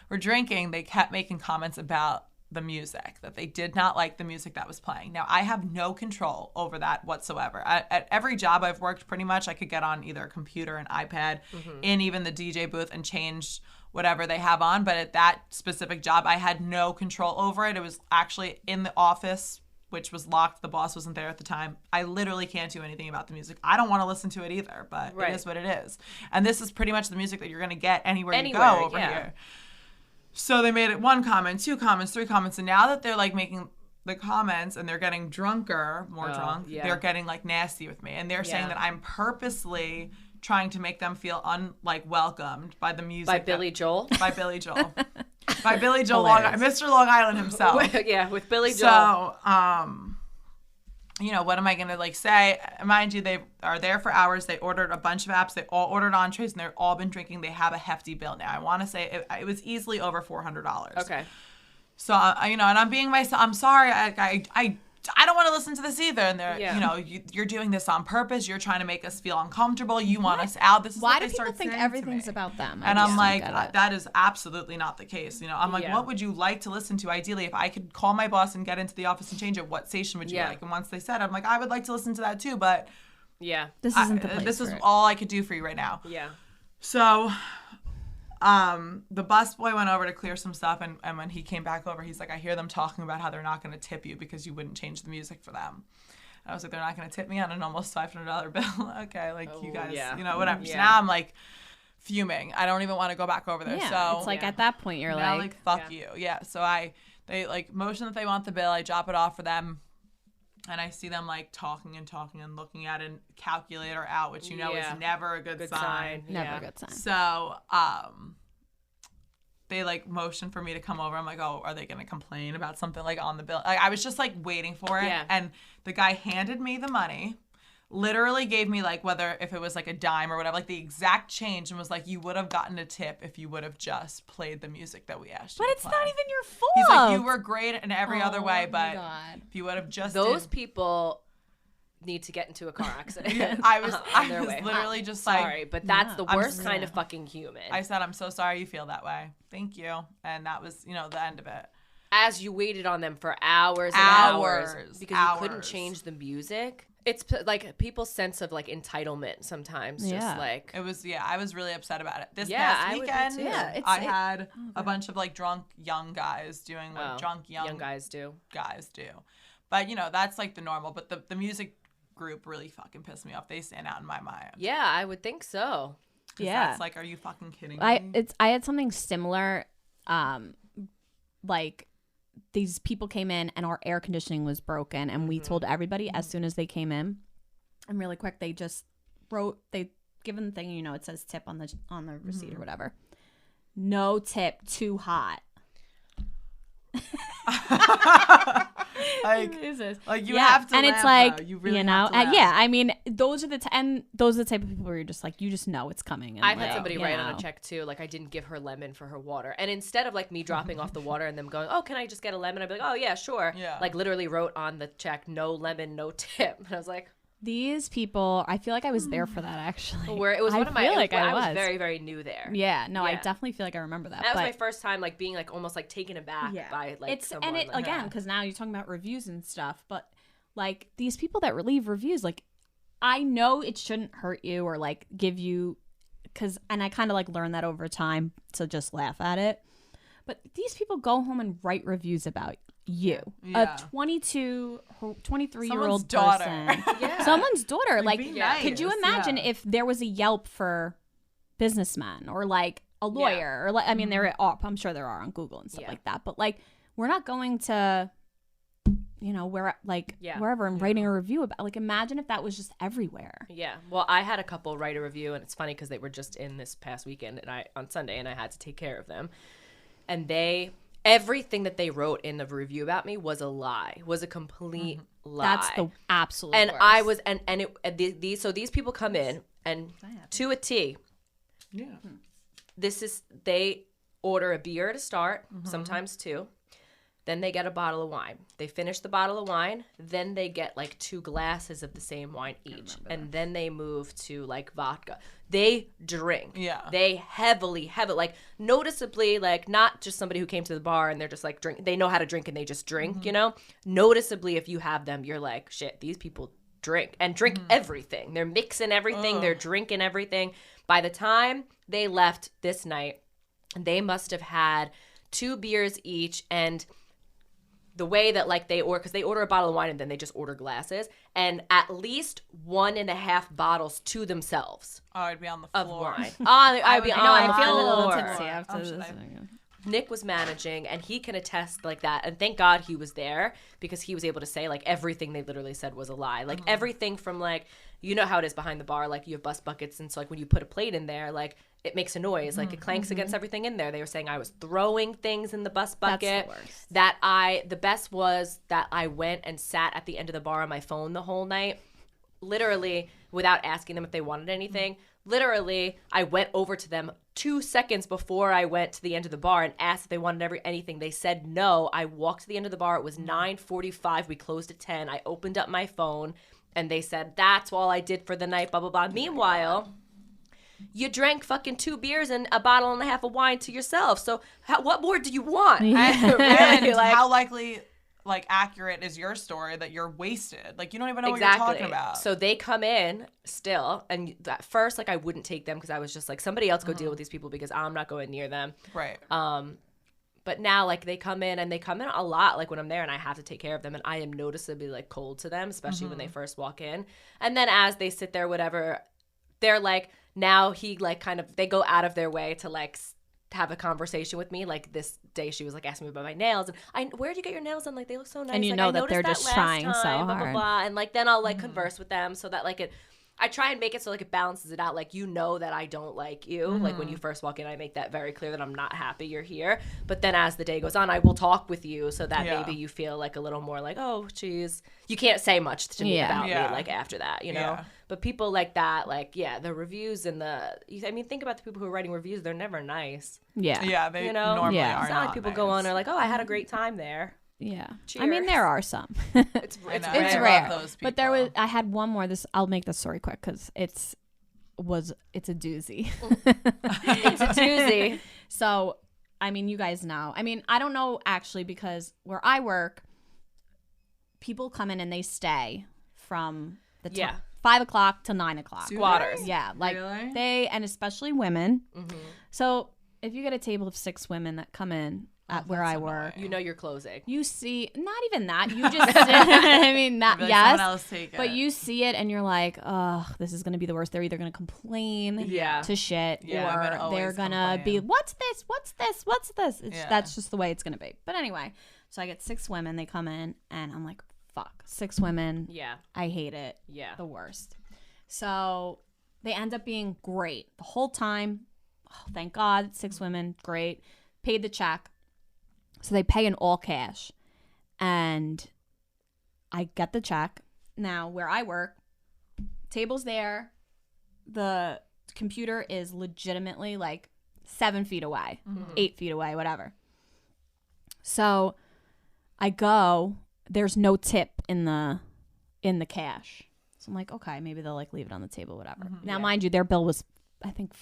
were drinking, they kept making comments about the music, that they did not like the music that was playing. Now, I have no control over that whatsoever. At every job I've worked, pretty much, I could get on either a computer, an iPad, in even the DJ booth and change whatever they have on. But at that specific job, I had no control over it. It was actually in the office, which was locked. The boss wasn't there at the time. I literally can't do anything about the music. I don't want to listen to it either, but Right. it is what it is. And this is pretty much the music that you're going to get anywhere you Anywhere, go over yeah. here. So they made it 1 comment, 2 comments, 3 comments, and now that they're like making the comments and they're getting drunker, more drunk, yeah. they're getting like nasty with me, and they're saying Yeah. that I'm purposely trying to make them feel welcomed by the music By Billy Joel. by Billy Joel, by Billy Joel, Hilarious. Mr. Long Island himself. Yeah, with Billy Joel. So, you know, what am I going to like say? Mind you, they are there for hours. They ordered a bunch of apps. They all ordered entrees, and they've all been drinking. They have a hefty bill now. I want to say it was easily over $400. Okay. So, you know, and I'm being myself. I'm sorry. I don't want to listen to this either. And they're, Yeah. you know, you're doing this on purpose. You're trying to make us feel uncomfortable. You want us out. This is Why what do they people start think saying to everything's me. about them? And just I'm don't like, get it. that is absolutely not the case. You know, I'm like, Yeah. what would you like to listen to? Ideally, if I could call my boss and get into the office and change it, what station would you Yeah. like? And once they said, I'm like, I would like to listen to that too, but Yeah. This isn't the place this is for it. all I could do for you right now. Yeah. So, the busboy went over to clear some stuff, and when he came back over, he's like, I hear them talking about how they're not going to tip you because you wouldn't change the music for them. And I was like, they're not going to tip me on an almost $500 bill. Okay, like, you guys, yeah. you know, whatever. So Yeah. now I'm like fuming. I don't even want to go back over there. Yeah, So it's like Yeah. at that point you're now, like, fuck you. Yeah. So they like motion that they want the bill. I drop it off for them. And I see them like talking and looking at a calculator out, which you know Yeah. is never a good sign. never Yeah. a good sign. So, they like motioned for me to come over. I'm like, oh, are they going to complain about something like on the bill? I was just like waiting for it. Yeah. And the guy handed me the money, literally gave me like if it was like a dime or whatever, like the exact change, and was like, you would have gotten a tip if you would have just played the music that we asked you But to it's play. not even your fault. He's like, you were great in every other way, Oh my but God. if you would have just Those did- people need to get into a car accident. I was on their way home. literally just Sorry, like, but that's Yeah. the I'm worst s- kind of fucking human. I said, I'm so sorry you feel that way. Thank you. And that was, you know, the end of it. As you waited on them for hours and hours, Hours, because you couldn't hours. change the music. It's like people's sense of like entitlement sometimes. Just Yeah. like It was, I was really upset about it. This Yeah, past I would be weekend, too. Yeah, I had a bunch of like drunk young guys doing what drunk young guys do. guys do. But, you know, that's like the normal. But the music group really fucking pissed me off. They stand out in my mind. Yeah, I would think so. 'Cause Yeah. That's like, are you fucking kidding me? I had something similar. Like these people came in and our air conditioning was broken, and we told everybody as soon as they came in. And really quick, they just given the thing, you know, it says tip on the receipt or whatever. No tip, too hot. Like, Is this? like you have to and laugh, it's like though. You really know, have to laugh. yeah. I mean, those are the type of people where you're just like, you just know it's coming. And I've had like, somebody you write on know. a check too. Like I didn't give her lemon for her water, and instead of like me dropping off the water and them going, "Oh, can I just get a lemon?" I'd be like, "Oh yeah, sure." Yeah. Like literally wrote on the check, "No lemon, no tip." And I was like, These people, I feel like I was there for that actually. "Where it was I one of my." feel it was like when I I was was. very very new there. Yeah, no, I Yeah. definitely feel like I remember that. That was but my first time like being like almost like taken aback by like it's someone. and it like, again because now you're talking about reviews and stuff, but like these people that leave reviews, like I know it shouldn't hurt you or like give you, and I kind of like learned that over time to just laugh at it. But these people go home and write reviews about you, Yeah. a 23-year-old Someone's daughter. person. Yeah. Someone's daughter. Like, be could you nice, imagine yeah. if there was a Yelp for businessmen or like a lawyer or like, I mean, there are, I'm sure there are on Google and stuff like that, but like, we're not going to, you know, wherever and writing a review about, like, imagine if that was just everywhere. Yeah. Well, I had a couple write a review, and it's funny because they were just in this past weekend and on Sunday, and I had to take care of them. And everything that they wrote in the review about me was a lie, was a complete lie. That's the absolute And worst. I was, so these people come in, and to a T, they order a beer to start, sometimes two. Then they get a bottle of wine. They finish the bottle of wine. Then they get like 2 glasses of the same wine each. And then they move to like vodka. They drink. Yeah. They heavily, like noticeably, like not just somebody who came to the bar and they're just like drink. They know how to drink and they just drink, you know? Noticeably, if you have them, you're like, shit, these people drink and drink everything. They're mixing everything. They're drinking everything. By the time they left this night, they must have had 2 beers each, and the way that like they order, because they order a bottle of wine and then they just order glasses, and at least 1.5 bottles to themselves Oh, I'd be on the of floor. wine. I'd be on the I'm feeling a little floor. tipsy after this. Nick was managing, and he can attest like that. And thank God he was there, because he was able to say like everything they literally said was a lie. Like everything from like, you know how it is behind the bar, like you have bus buckets, and so like when you put a plate in there, like it makes a noise, like it clanks against everything in there. They were saying I was throwing things in the bus bucket. That's the worst. The best was that I went and sat at the end of the bar on my phone the whole night, literally without asking them if they wanted anything. Literally, I went over to them 2 seconds before I went to the end of the bar and asked if they wanted anything. They said no. I walked to the end of the bar. It was 9:45. We closed at 10. I opened up my phone, and they said, that's all I did for the night, blah, blah, blah. Meanwhile, you drank fucking 2 beers and a bottle and a half of wine to yourself. So what more do you want? And how likely, like, accurate is your story that you're wasted? Like, you don't even know what you're talking about. So they come in still, and at first, like, I wouldn't take them because I was just like, somebody else go deal with these people because I'm not going near them. Right. But now, like, they come in a lot, like, when I'm there, and I have to take care of them, and I am noticeably, like, cold to them, especially when they first walk in. And then as they sit there, whatever, they're like, now he, like, kind of, they go out of their way to, like, have a conversation with me. Like, this day she was, like, asking me about my nails, and where'd you get your nails done? Like, they look so nice. And you like, know I that they're noticed just last trying so time, blah, hard. blah, blah. And, like, then I'll, like, converse with them so that, like, I try and make it so, like, it balances it out. Like, you know that I don't like you. Like, when you first walk in, I make that very clear that I'm not happy you're here. But then as the day goes on, I will talk with you so that maybe you feel, like, a little more like, oh, geez. You can't say much to me about me, like, after that, you know? Yeah. But people like that, like, the reviews and I mean, think about the people who are writing reviews. They're never nice. Yeah. Yeah, they You know? normally Yeah. are It's not like people nice. go on and are like, oh, I had a great time there. Yeah. Cheers. I mean, there are some. It's I know. It's I rare. love those But there people. was, I had one more. I'll make this story quick because it's a doozy. It's a doozy. So, I mean, you guys know. I mean, I don't know actually, because where I work, people come in and they stay from the 5 o'clock to 9 o'clock. Squatters. Yeah, like Really? and especially women. So if you get a table of 6 women that come in at where I work, You know you're closing. you see, not even that, you just I mean, that, Like, yes, someone else take it. but you see it and you're like, oh, this is going to be the worst. They're either going to complain to shit, Yeah, women or always they're going to be, complain. what's this? What's this? What's this? Yeah. That's just the way it's going to be. But anyway, so I get 6 women, they come in and I'm like, fuck, 6 women. Yeah. I hate it. Yeah. The worst. So they end up being great the whole time. Oh, thank God. 6 women, great. Paid the check. So they pay in all cash. And I get the check. Now, where I work, table's there. The computer is legitimately like 7 feet away, 8 feet away, whatever. So I go, there's no tip in the cash. So I'm like, okay, maybe they'll like leave it on the table, whatever. Now, mind you, their bill was, I think,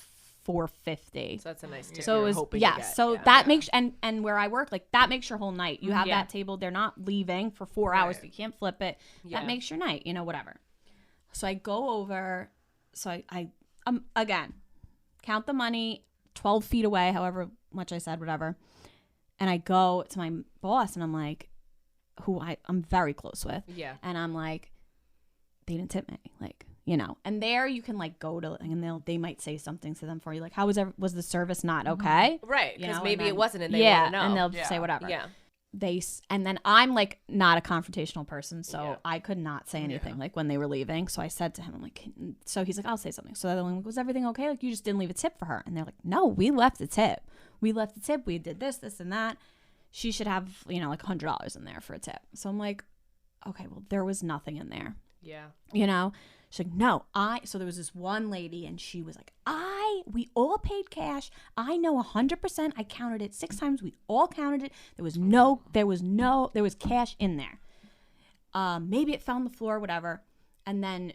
$450. So that's a nice tip. So it was, so that makes, and where I work, like that makes your whole night. You have that table, they're not leaving for 4 hours. You can't flip it. That makes your night, whatever. So I go over, so I again, count the money 12 feet away, however much I said, whatever. And I go to my boss and I'm like, who I'm very close with. Yeah. And I'm like, they didn't tip me. Like, and there you can like go to, and they might say something to them for you. Like, was the service not okay? Right. Because maybe then, it wasn't and they want to know. And they'll say whatever. Yeah. And then I'm like not a confrontational person, so Yeah. I could not say anything like when they were leaving. So I said to him, I'm like, so he's like, I'll say something. So I'm like, was everything okay? Like, you just didn't leave a tip for her. And they're like, no, we left a tip. We did this, and that. She should have, like $100 in there for a tip. So I'm like, okay, well, there was nothing in there. Yeah. She's like, no, so there was this one lady and she was like, we all paid cash. I know 100%. I counted it 6 times. We all counted it. There was cash in there. Maybe it fell on the floor, whatever. And then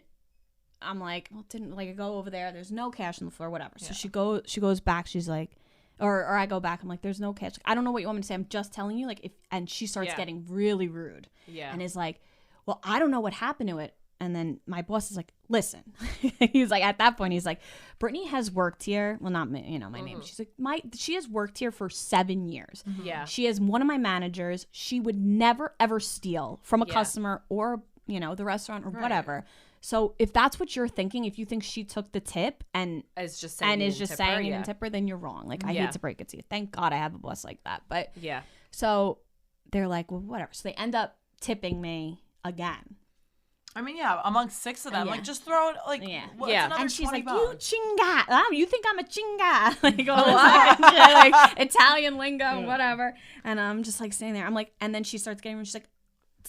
I'm like, well, didn't like I go over there. There's no cash on the floor, whatever. So she goes back. She's like, or I go back. I'm like, there's no cash. Like, I don't know what you want me to say. I'm just telling you. Like, and she starts getting really rude. Yeah. And is like, well, I don't know what happened to it. And then my boss is like, listen. He's like, at that point, he's like, Brittany has worked here. Well, not me, my name. She's like, she has worked here for 7 years. Yeah. She is one of my managers. She would never, ever steal from a customer or, the restaurant or whatever. So if that's what you're thinking, if you think she took the tip and is just saying you didn't tip her, then you're wrong. Like, I hate to break it to you. Thank God I have a boss like that. But yeah. So they're like, well, whatever. So they end up tipping me again. I mean, amongst 6 of them, like, just throw it, like, And she's like, $20. you chinga. You think I'm a chinga. Like, all this shit, like, Italian lingo, whatever. And I'm just, like, standing there. I'm like, and then she starts getting, she's like,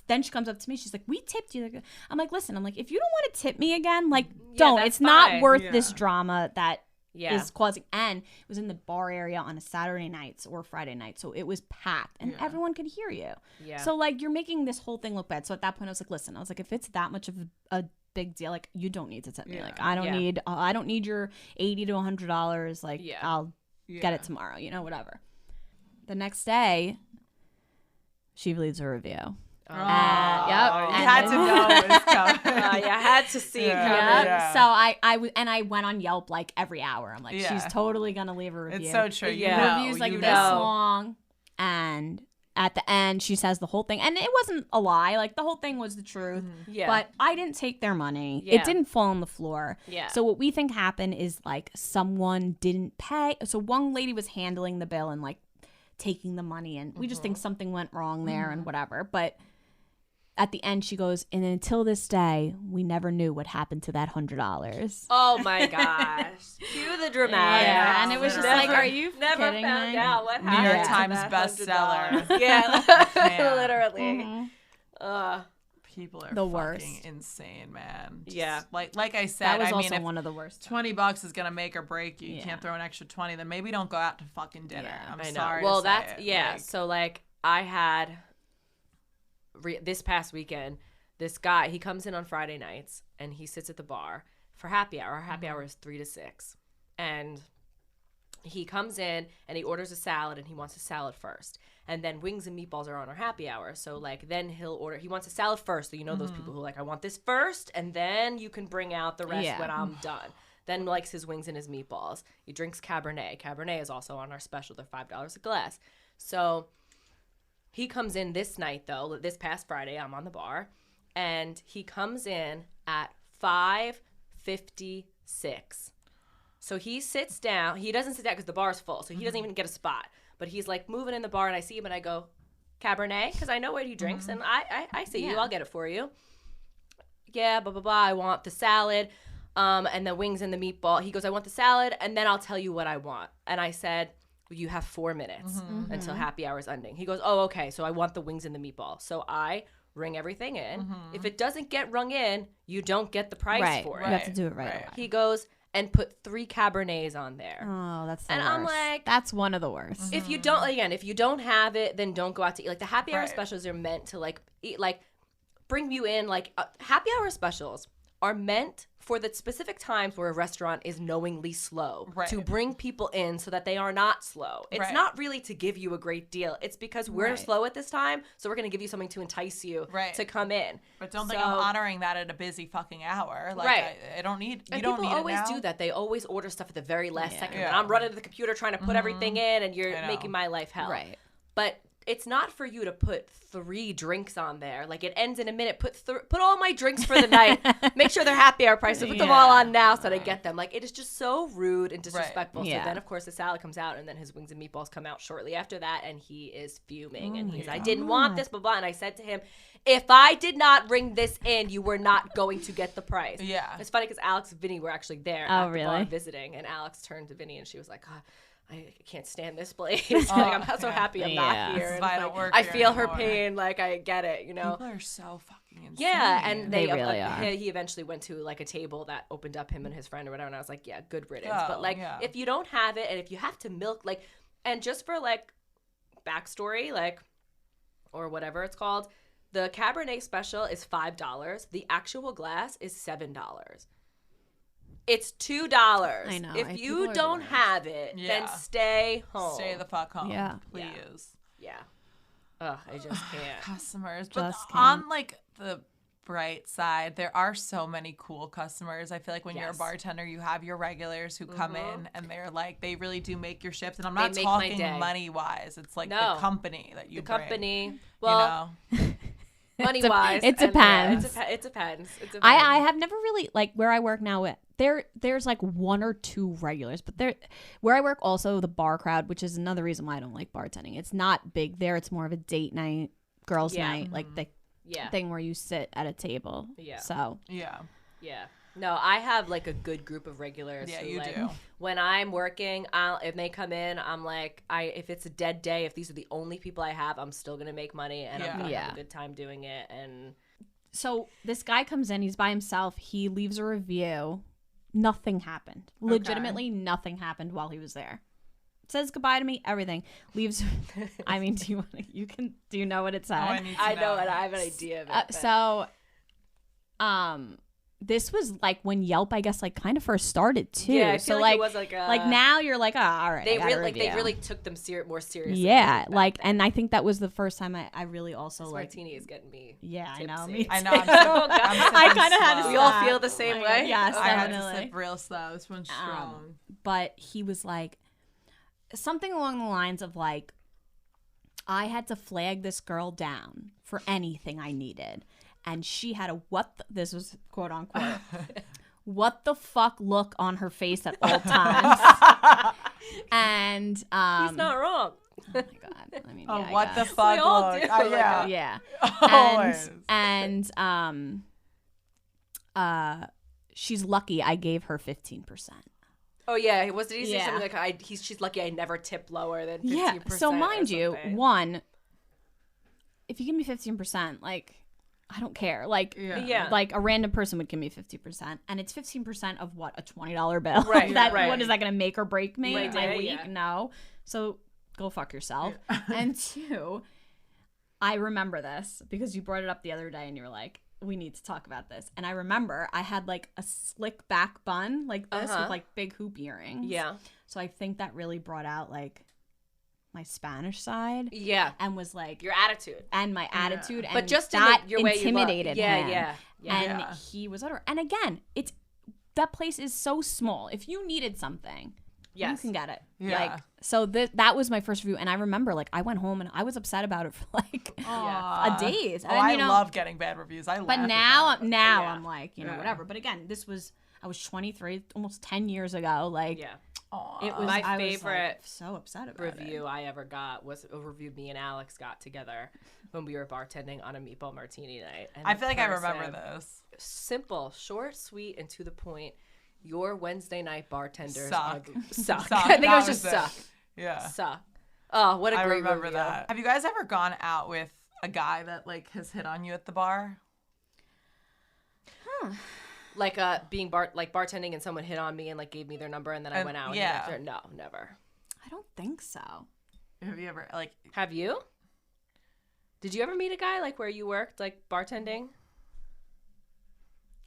then she comes up to me. She's like, we tipped you. I'm like, listen, if you don't want to tip me again, like, don't. It's not worth this drama that is causing. And it was in the bar area on a Saturday night or Friday night. So it was packed and everyone could hear you. Yeah. So, like, you're making this whole thing look bad. So at that point, I was like, listen, if it's that much of a big deal, like, you don't need to tip me. Like, I don't need your $80 to $100. Like, I'll get it tomorrow, whatever. The next day, she leaves a review. You had to know it was coming. You had to see it coming. Yeah. So I went on Yelp like every hour. I'm like, she's totally gonna leave a review. It's so true. Reviews like this long, and at the end she says the whole thing, and it wasn't a lie. Like, the whole thing was the truth. Mm-hmm. Yeah. But I didn't take their money. Yeah. It didn't fall on the floor. Yeah. So what we think happened is, like, someone didn't pay. So one lady was handling the bill and, like, taking the money, and we just think something went wrong there and whatever. But at the end, she goes, and until this day, we never knew what happened to that $100. Oh my gosh! Cue the dramatic. Yeah, and it was just like, are you never kidding found me? out what happened? New York Times bestseller. Yeah, literally. People are the fucking worst. Insane, man. Just, like I said, that was I also mean, one of the worst. $20 is gonna make or break you. You can't throw an extra 20. Then maybe don't go out to fucking dinner. Yeah, I'm sorry. Well, to that's say it. So, like, I had this past weekend. This guy, he comes in on Friday nights and he sits at the bar for happy hour. Our happy hour is 3 to 6, and he comes in and he orders a salad and he wants a salad first. And then wings and meatballs are on our happy hour. So, like, then he wants a salad first. So, those people who are like, I want this first, and then you can bring out the rest when I'm done. Then likes his wings and his meatballs. He drinks Cabernet. Cabernet is also on our special. They're $5 a glass. So he comes in this night, though. This past Friday, I'm on the bar. And he comes in at 5:56. So he sits down. He doesn't sit down because the bar's full. So he doesn't even get a spot. But he's, like, moving in the bar, and I see him, and I go, Cabernet? Because I know what he drinks, and I see you. I'll get it for you. Yeah, blah, blah, blah. I want the salad and the wings and the meatball. He goes, I want the salad, and then I'll tell you what I want. And I said, well, you have 4 minutes until happy hour is ending. He goes, oh, okay, so I want the wings and the meatball. So I ring everything in. If it doesn't get rung in, you don't get the price for it. You have to do it right away. He goes and put 3 Cabernets on there. Oh, that's the worst. I'm like, that's one of the worst. If you don't have it, then don't go out to eat. Like, the happy hour specials are meant to, like, eat, like, bring you in. Like, happy hour specials are meant for the specific times where a restaurant is knowingly slow to bring people in so that they are not slow. It's not really to give you a great deal. It's because we're slow at this time, so we're going to give you something to entice you to come in. But don't think I'm honoring that at a busy fucking hour. Like, I don't need. You don't need it now. People always do that. They always order stuff at the very last second. And I'm running to the computer trying to put everything in, and you're making my life hell. Right. But it's not for you to put 3 drinks on there. Like, it ends in a minute. Put all my drinks for the night. Make sure they're happy hour price. So put them all on now so that I get them. Like, it is just so rude and disrespectful. Yeah. So then, of course, the salad comes out, and then his wings and meatballs come out shortly after that, and he is fuming. And he's, I didn't want this, blah, blah. And I said to him, if I did not bring this in, you were not going to get the price. Yeah. It's funny because Alex and Vinny were actually there at the bar visiting, and Alex turned to Vinny, and she was like, I can't stand this place. Like, I'm not so happy I'm not here. Why I don't work I here feel her anymore. pain. Like, I get it, you know? People are so fucking insane. Yeah, and They really are. He eventually went to, like, a table that opened up him and his friend or whatever, and I was like, yeah, good riddance. Oh, but, like, yeah. if you don't have it, and if you have to milk, like, and just for, like, backstory, like, or whatever it's called, the Cabernet special is $5. The actual glass is $7. It's $2. I know. If People you are don't the worst. have it, then stay home. Stay the fuck home. Yeah. Please. Yeah. Ugh, I just can't. Customers. But Just on can't. like the bright side, there are so many cool customers. I feel like when you're a Yes. bartender, you have your regulars who come in and they're like, they really do make your shifts. And I'm They not make my talking day. money wise. It's like No. the company that you The bring, company, well, you know? money wise, it depends. It depends. I have never really, like, where I work now, there's like 1 or 2 regulars, but where I work also the bar crowd, which is another reason why I don't like bartending. It's not big there. It's more of a date night, girls night, like the thing where you sit at a table. Yeah. So Yeah. Yeah. No, I have like a good group of regulars. Yeah, who, you like, do. When I'm working, if they come in, I'm like, if it's a dead day, if these are the only people I have, I'm still gonna make money and I'm gonna have a good time doing it. And So this guy comes in, he's by himself, he leaves a review. Nothing happened. Legitimately nothing happened while he was there. Says goodbye to me, everything. Leaves I mean, do you know what it said? Oh, I need to I know know. it. I have an idea of it. But So this was like when Yelp, I guess, like kind of first started too. yeah, I so feel like it was like a, like now you're like, oh, all right. they I got a really review. took them more seriously. Yeah, back like, then. and I think that was the first time I really also This like. martini is getting me. Yeah, I know. tipsy. Me I know. too. I I'm kind of had to. slow. We all stop. feel the same I- way? Yes, I had to definitely. sip real slow. This one's strong. But he was like something along the lines of like, I had to flag this girl down for anything I needed, and she had a this was quote unquote what the fuck look on her face at all times. And He's not wrong. oh my god, I mean, Oh, yeah, I what the guess. fuck? We all look. do. Oh, yeah. Yeah. Always. And she's lucky I gave her 15%. Oh yeah, did he say Yeah. something like she's lucky I never tipped lower than 15%? Yeah. So or mind you, something? one, if you give me 15%, like I don't care. Like Yeah. like a random person would give me 50%, and it's 15% of what, a $20 bill. Right, That right. what is that going to make or break me Right, my yeah, week? yeah. No. So go fuck yourself. And 2, I remember this because you brought it up the other day and you were like, we need to talk about this. And I remember I had like a slick back bun like this with like big hoop earrings. Yeah. So I think that really brought out like my Spanish side Yeah. and was like Your attitude. and my attitude and But just in that your way you look. intimidated Yeah, him. yeah. And Yeah. he was utter. And again, that place is so small. If you needed something, you Yes. can get it. Yeah. Like so that was my first review, and I remember like I went home and I was upset about it for like a days. Oh, And I you know, love getting bad reviews. I but laugh at now that. now I'm like, you know, Yeah. whatever. But again, I was 23, almost 10 years ago. Like Yeah. it was My I was, favorite like, so upset about Review I ever got was a review me and Alex got together when we were bartending on a meatball martini night. And I the feel like I person- remember this. Simple, short, sweet, and to the point. Your Wednesday night bartenders Suck. suck. Suck. I think it That was just was it. suck. Yeah. Suck. Oh, what a I great remember review. that. Have you guys ever gone out with a guy that like has hit on you at the bar? Like being bartending and someone hit on me and like gave me their number and then I went out. yeah. And no, never. I don't think so. Have you ever like? Have you? Did you ever meet a guy like where you worked like bartending?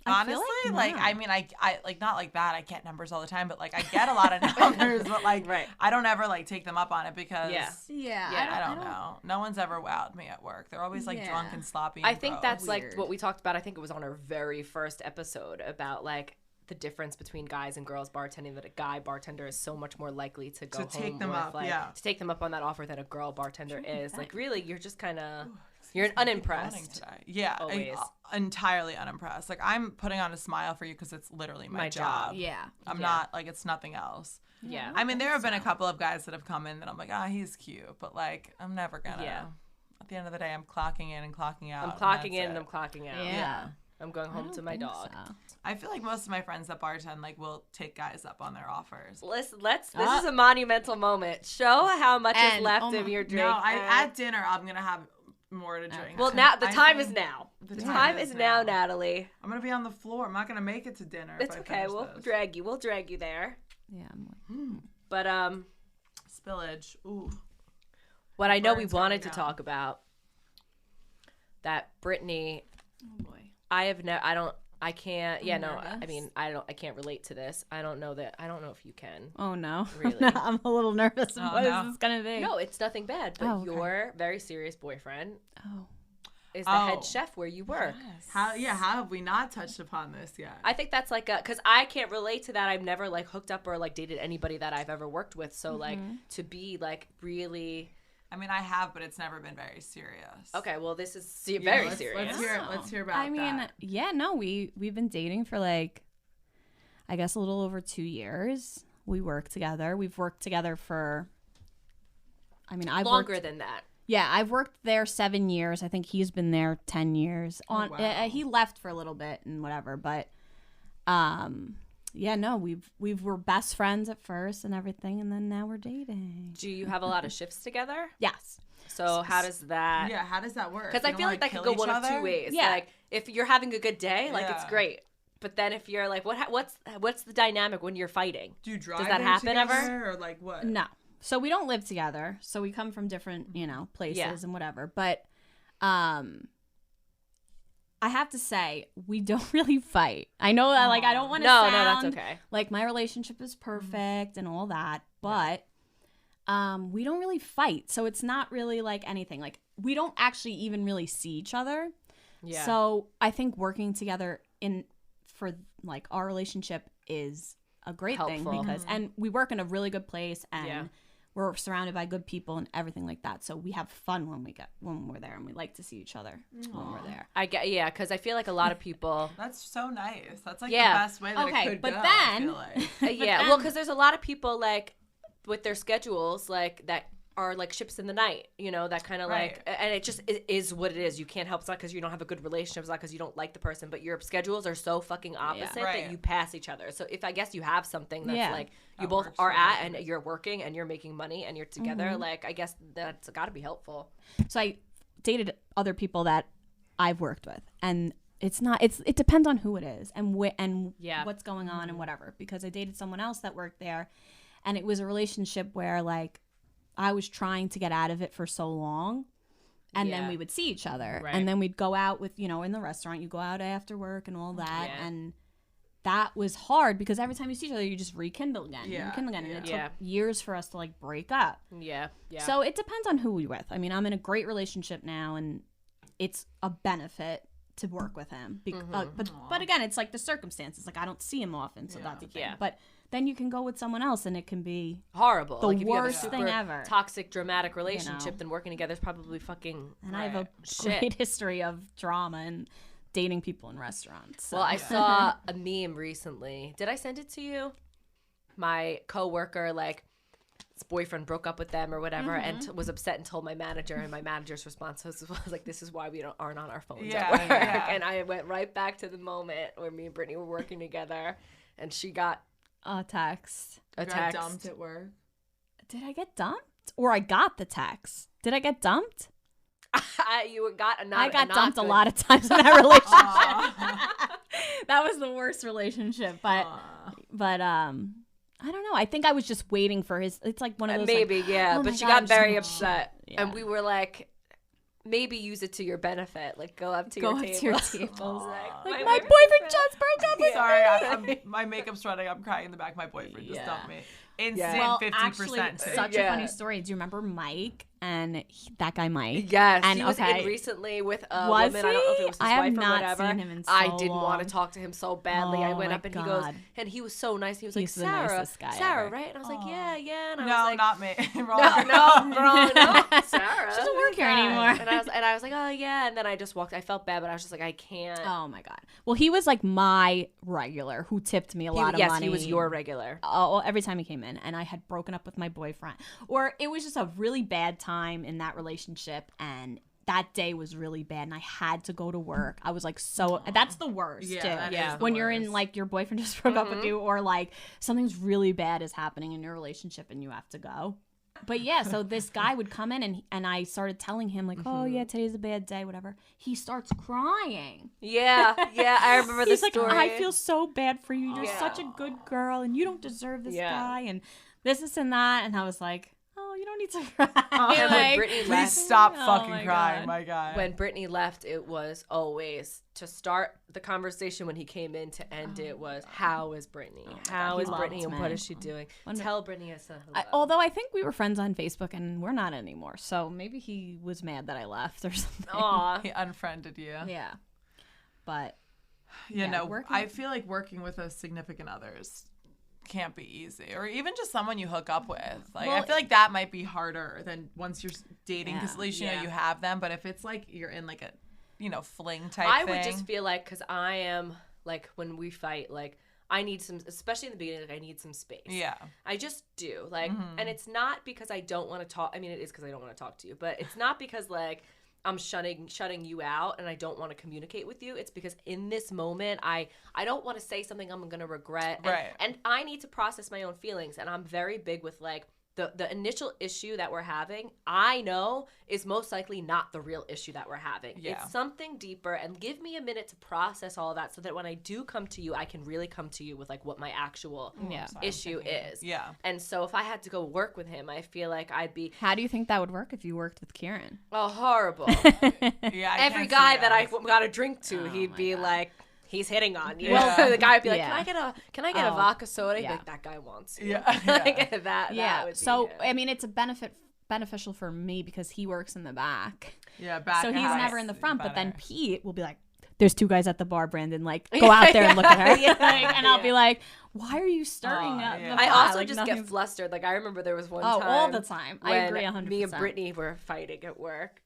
I feel Honestly, like like no. I mean, I like not like that. I get numbers all the time, but like I get a lot of numbers, but like Right. I don't ever like take them up on it because Yeah. Yeah, I don't know. No one's ever wowed me at work. They're always like Yeah. drunk and sloppy. I and think gross. that's like Weird. what we talked about. I think it was on our very first episode about like the difference between guys and girls bartending, that a guy bartender is so much more likely to go home take them with, up, like, yeah. to take them up on that offer than a girl bartender is. Like, really, you're just kind of, you're unimpressed. Yeah, Always. Entirely unimpressed. Like, I'm putting on a smile for you because it's literally my job. Yeah. I'm not, like, it's nothing else. Yeah. I mean, there have been a couple of guys that have come in that I'm like, he's cute, but, like, I'm never gonna. Yeah. At the end of the day, I'm clocking in and clocking out. I'm clocking in and I'm clocking out. Yeah. I'm going home to my dog. So. I feel like most of my friends that bartend, like, will take guys up on their offers. Listen, this is a monumental moment. Show how much is left of your drink. No, at dinner, I'm gonna have more to drink. Well, now the time is now. The time is now, Natalie. I'm gonna be on the floor. I'm not gonna make it to dinner. It's okay. We'll drag you. We'll drag you there. Yeah. I'm like, But spillage. Ooh. what I know we Burns wanted to coming down. talk about, that Brittany, oh boy. I can't. Yeah, no. I nervous. mean, I can't relate to this. I don't know if you can. Oh no. Really? No, I'm a little nervous. Oh, What is no. this gonna be? No, it's nothing bad. But okay. your very serious boyfriend Oh. is the head chef where you work. How have we not touched upon this yet? I think that's like because I can't relate to that. I've never like hooked up or like dated anybody that I've ever worked with. So like to be like really. I mean, I have, but it's never been very serious. Okay, well, this is very serious. Let's hear about I mean, that. yeah, no, we've been dating for like, I guess a little over 2 years. We work together. We've worked together for. I mean, I've Longer worked, than that. Yeah, I've worked there 7 years. I think he's been there 10 years. wow. He left for a little bit and whatever, but yeah, no, we were best friends at first and everything, and then now we're dating. Do you have a lot of shifts together? Yes. So how does that? Yeah, how does that work? Because I You feel don't, like that could go kill one each of two other? ways. Yeah. Like if you're having a good day, like it's Yeah. great. But then if you're like, what's the dynamic when you're fighting? Do you drive Does that in happen together, ever? or like what? No. So we don't live together. So we come from different, places Yeah. and whatever. But I have to say, we don't really fight. I know that, like, I don't want to No, sound no, that's okay. like my relationship is perfect and all that, but we don't really fight. So it's not really like anything. Like, we don't actually even really see each other. Yeah. So I think working together for like our relationship is a great Helpful. thing because, and we work in a really good place and Yeah. we're surrounded by good people and everything like that. So we have fun when we're there, and we like to see each other when we're there. I get because I feel like a lot of people. That's so nice. That's like Yeah. the best way that Okay, it could but go. then- I feel like. Yeah, well, because there's a lot of people like with their schedules like that are like ships in the night, that kind of Right. like, and it is what it is. You can't help. It's not because you don't have a good relationship. It's not because you don't like the person, but your schedules are so fucking opposite Right. that you pass each other. So if I guess you have something that's Yeah. like you That both works are for at you. and you're working and you're making money and you're together, like I guess that's got to be helpful. So I dated other people that I've worked with, and it depends on who it is and Yeah. what's going on and whatever. Because I dated someone else that worked there, and it was a relationship where like I was trying to get out of it for so long, and Yeah. then we would see each other, Right. and then we'd go out with in the restaurant. You go out after work and all that, Yeah. and that was hard because every time you see each other, you just rekindle again, Yeah. rekindle again, and it Yeah. took years for us to like break up. Yeah, yeah. So it depends on who we're with. I mean, I'm in a great relationship now, and it's a benefit to work with him. But again, it's like the circumstances. Like I don't see him often, so that's a thing. Yeah. But then you can go with someone else, and it can be horrible. the like, if you have a worst super thing ever. Toxic, dramatic relationship, know. then working together is probably fucking. And I have a shit. great history of drama and dating people in restaurants. So. Well, I saw a meme recently. Did I send it to you? My coworker, like, his boyfriend broke up with them or whatever, and was upset and told my manager. And my manager's response was like, "This is why we aren't on our phones Yeah, at work." yeah. And I went right back to the moment where me and Brittany were working together, and she got a text. a You got text. dumped at work. Did I get dumped? Or I got the text? Did I get dumped? You got a not. I got not dumped good. a lot of times in that relationship. That was the worst relationship, but I don't know. I think I was just waiting for his. It's like one of those. Maybe, like, yeah. oh my But she God, I'm got just very gonna- upset. Yeah. And we were like, maybe use it to your benefit. Like, go up to Go your up table. to your tables. Like, My boyfriend just broke up with Sorry, me. my makeup's running. I'm crying in the back. My boyfriend just Yeah. dumped me. Instant Yeah. Well, 50%. actually, such a Yeah. funny story. Do you remember Mike and that guy Mike. Yes, and he was in recently with a Was woman. I don't know if it he? was his I have wife or not whatever. seen him in so I didn't want long. to talk to him so badly. I Oh, went my up and he goes, God. and he was so nice. He was He's like, the Sarah, nicest guy Sarah, ever. right? And I was like, yeah. And I No, was like, not me. Wrong. no, wrong, no, Sarah. She doesn't work here Yeah. anymore. And I was like, oh yeah. And then I just walked. I felt bad, but I was just like, I can't. Oh my God. Well, he was like my regular who tipped me a lot of Yes, money. he was your regular. Oh, every time he came in, and I had broken up with my boyfriend, or it was just a really bad time in that relationship, and that day was really bad, and I had to go to work. I was like, that's the worst too. That is the When you're in worst. like your boyfriend just broke up with you, or like something's really bad is happening in your relationship and you have to go. But yeah, so this guy would come in and I started telling him like, oh yeah, today's a bad day, whatever. He starts crying. Yeah, I remember this He's like, story. I feel so bad for you. You're Yeah. such a good girl, and you don't deserve this Yeah. guy, and this and that. And I was like, oh, you don't need to cry. And when Like, Brittany Please left, stop Oh fucking my crying, God. my guy. when Brittany left, it was always to start the conversation when he came in. To end it was, how is Brittany? How he is Brittany, loved and what me. is she doing? Wonder- Tell Brittany I said hello. although I think we were friends on Facebook, and we're not anymore. So maybe he was mad that I left or something. Aw. He unfriended you. Yeah. But You know, working- I feel like working with a significant others can't be easy, or even just someone you hook up with. Like, I Well, feel like that might be harder than once you're dating, because Yeah. at least you know you have them. But if it's like you're in like a, fling type I thing, would just feel like, because I am like, when we fight, like, I need some, especially in the beginning, like, I need some space. yeah, I just do. Like, and it's not because I don't want to talk. I mean, it is because I don't want to talk to you, but it's not because like I'm shutting you out and I don't want to communicate with you. It's because in this moment, I don't want to say something I'm going to regret. And, Right. and I need to process my own feelings. And I'm very big with like, the initial issue that we're having, I know is most likely not the real issue that we're having. Yeah. It's something deeper, and give me a minute to process all of that so that when I do come to you, I can really come to you with like what my actual issue is. Yeah. And so if I had to go work with him, I feel like I'd be how do you think that would work if you worked with Kieran? horrible. Yeah, I Every can't guy see that I us. got a drink to, Oh he'd my be God. like, he's hitting on you. Yeah. The guy would be like, Yeah. can I get a Oh, vodka soda? He'd be yeah. like, that guy wants you. Yeah, yeah. that Yeah. would be So him. I mean, it's a beneficial for me because he works in the back. Yeah, back So he's house, never in the front, but then better. Pete will be like, there's two guys at the bar, Brandon, like, go out there and look at her. Yeah, Like, and I'll yeah. be like, why are you stirring Oh, up yeah. the I pot? also Like, just nothing- get flustered. Like, I remember there was one Oh, time. all the time. I when agree 100%. me and Brittany were fighting at work.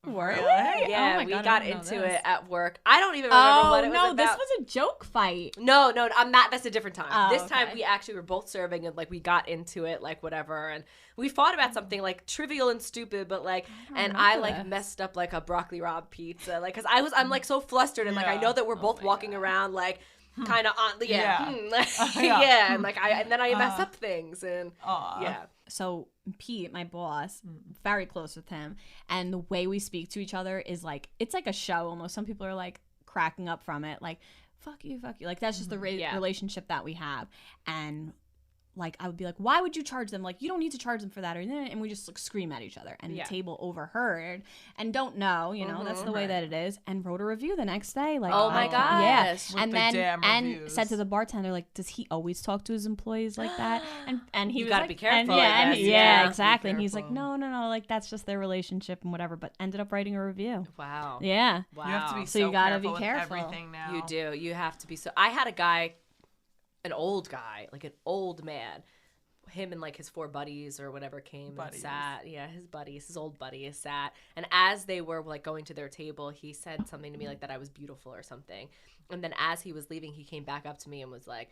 Were we? Really? Yeah, Oh my we God, I got don't know into this. it at work. I don't even remember Oh, what it was no, about. this was a joke fight. No, I'm not. That's a different time. Oh, This time okay. we actually were both serving and like we got into it, like whatever, and we fought about something like trivial and stupid, but like, and I like this. messed up like a broccoli rabe pizza, like, cause I'm like so flustered and like I Yeah. know that we're both walking around like kind of on, Yeah. yeah, Yeah. and like and then I mess up things and Aw. yeah. So Pete, my boss, very close with him, and the way we speak to each other is like, it's like a show almost. Some people are like cracking up from it, like, fuck you. Like, that's just the Yeah. relationship that we have. And like, I would be like, why would you charge them? Like, you don't need to charge them for that. And we just like scream at each other. And Yeah. the table overheard and don't know, that's the way that it is. And wrote a review the next day. Like, Oh my yeah. gosh. With And the then damn and reviews. said to the bartender, like, does he always talk to his employees like that? And he You was gotta like, be careful, And, I yeah, and, guess. yeah, Yeah. exactly. Be And he's like, careful. no, like that's just their relationship and whatever. But ended up writing a review. Wow. Yeah. Wow. You have to be So so, you gotta be careful with careful. everything now. You do. You have to be so. I had a guy, an old guy, like an old man. Him and like his 4 buddies or whatever came Buddies. and sat. Yeah, his old buddy sat. And as they were like going to their table, he said something to me like that I was beautiful or something. And then as he was leaving, he came back up to me and was like,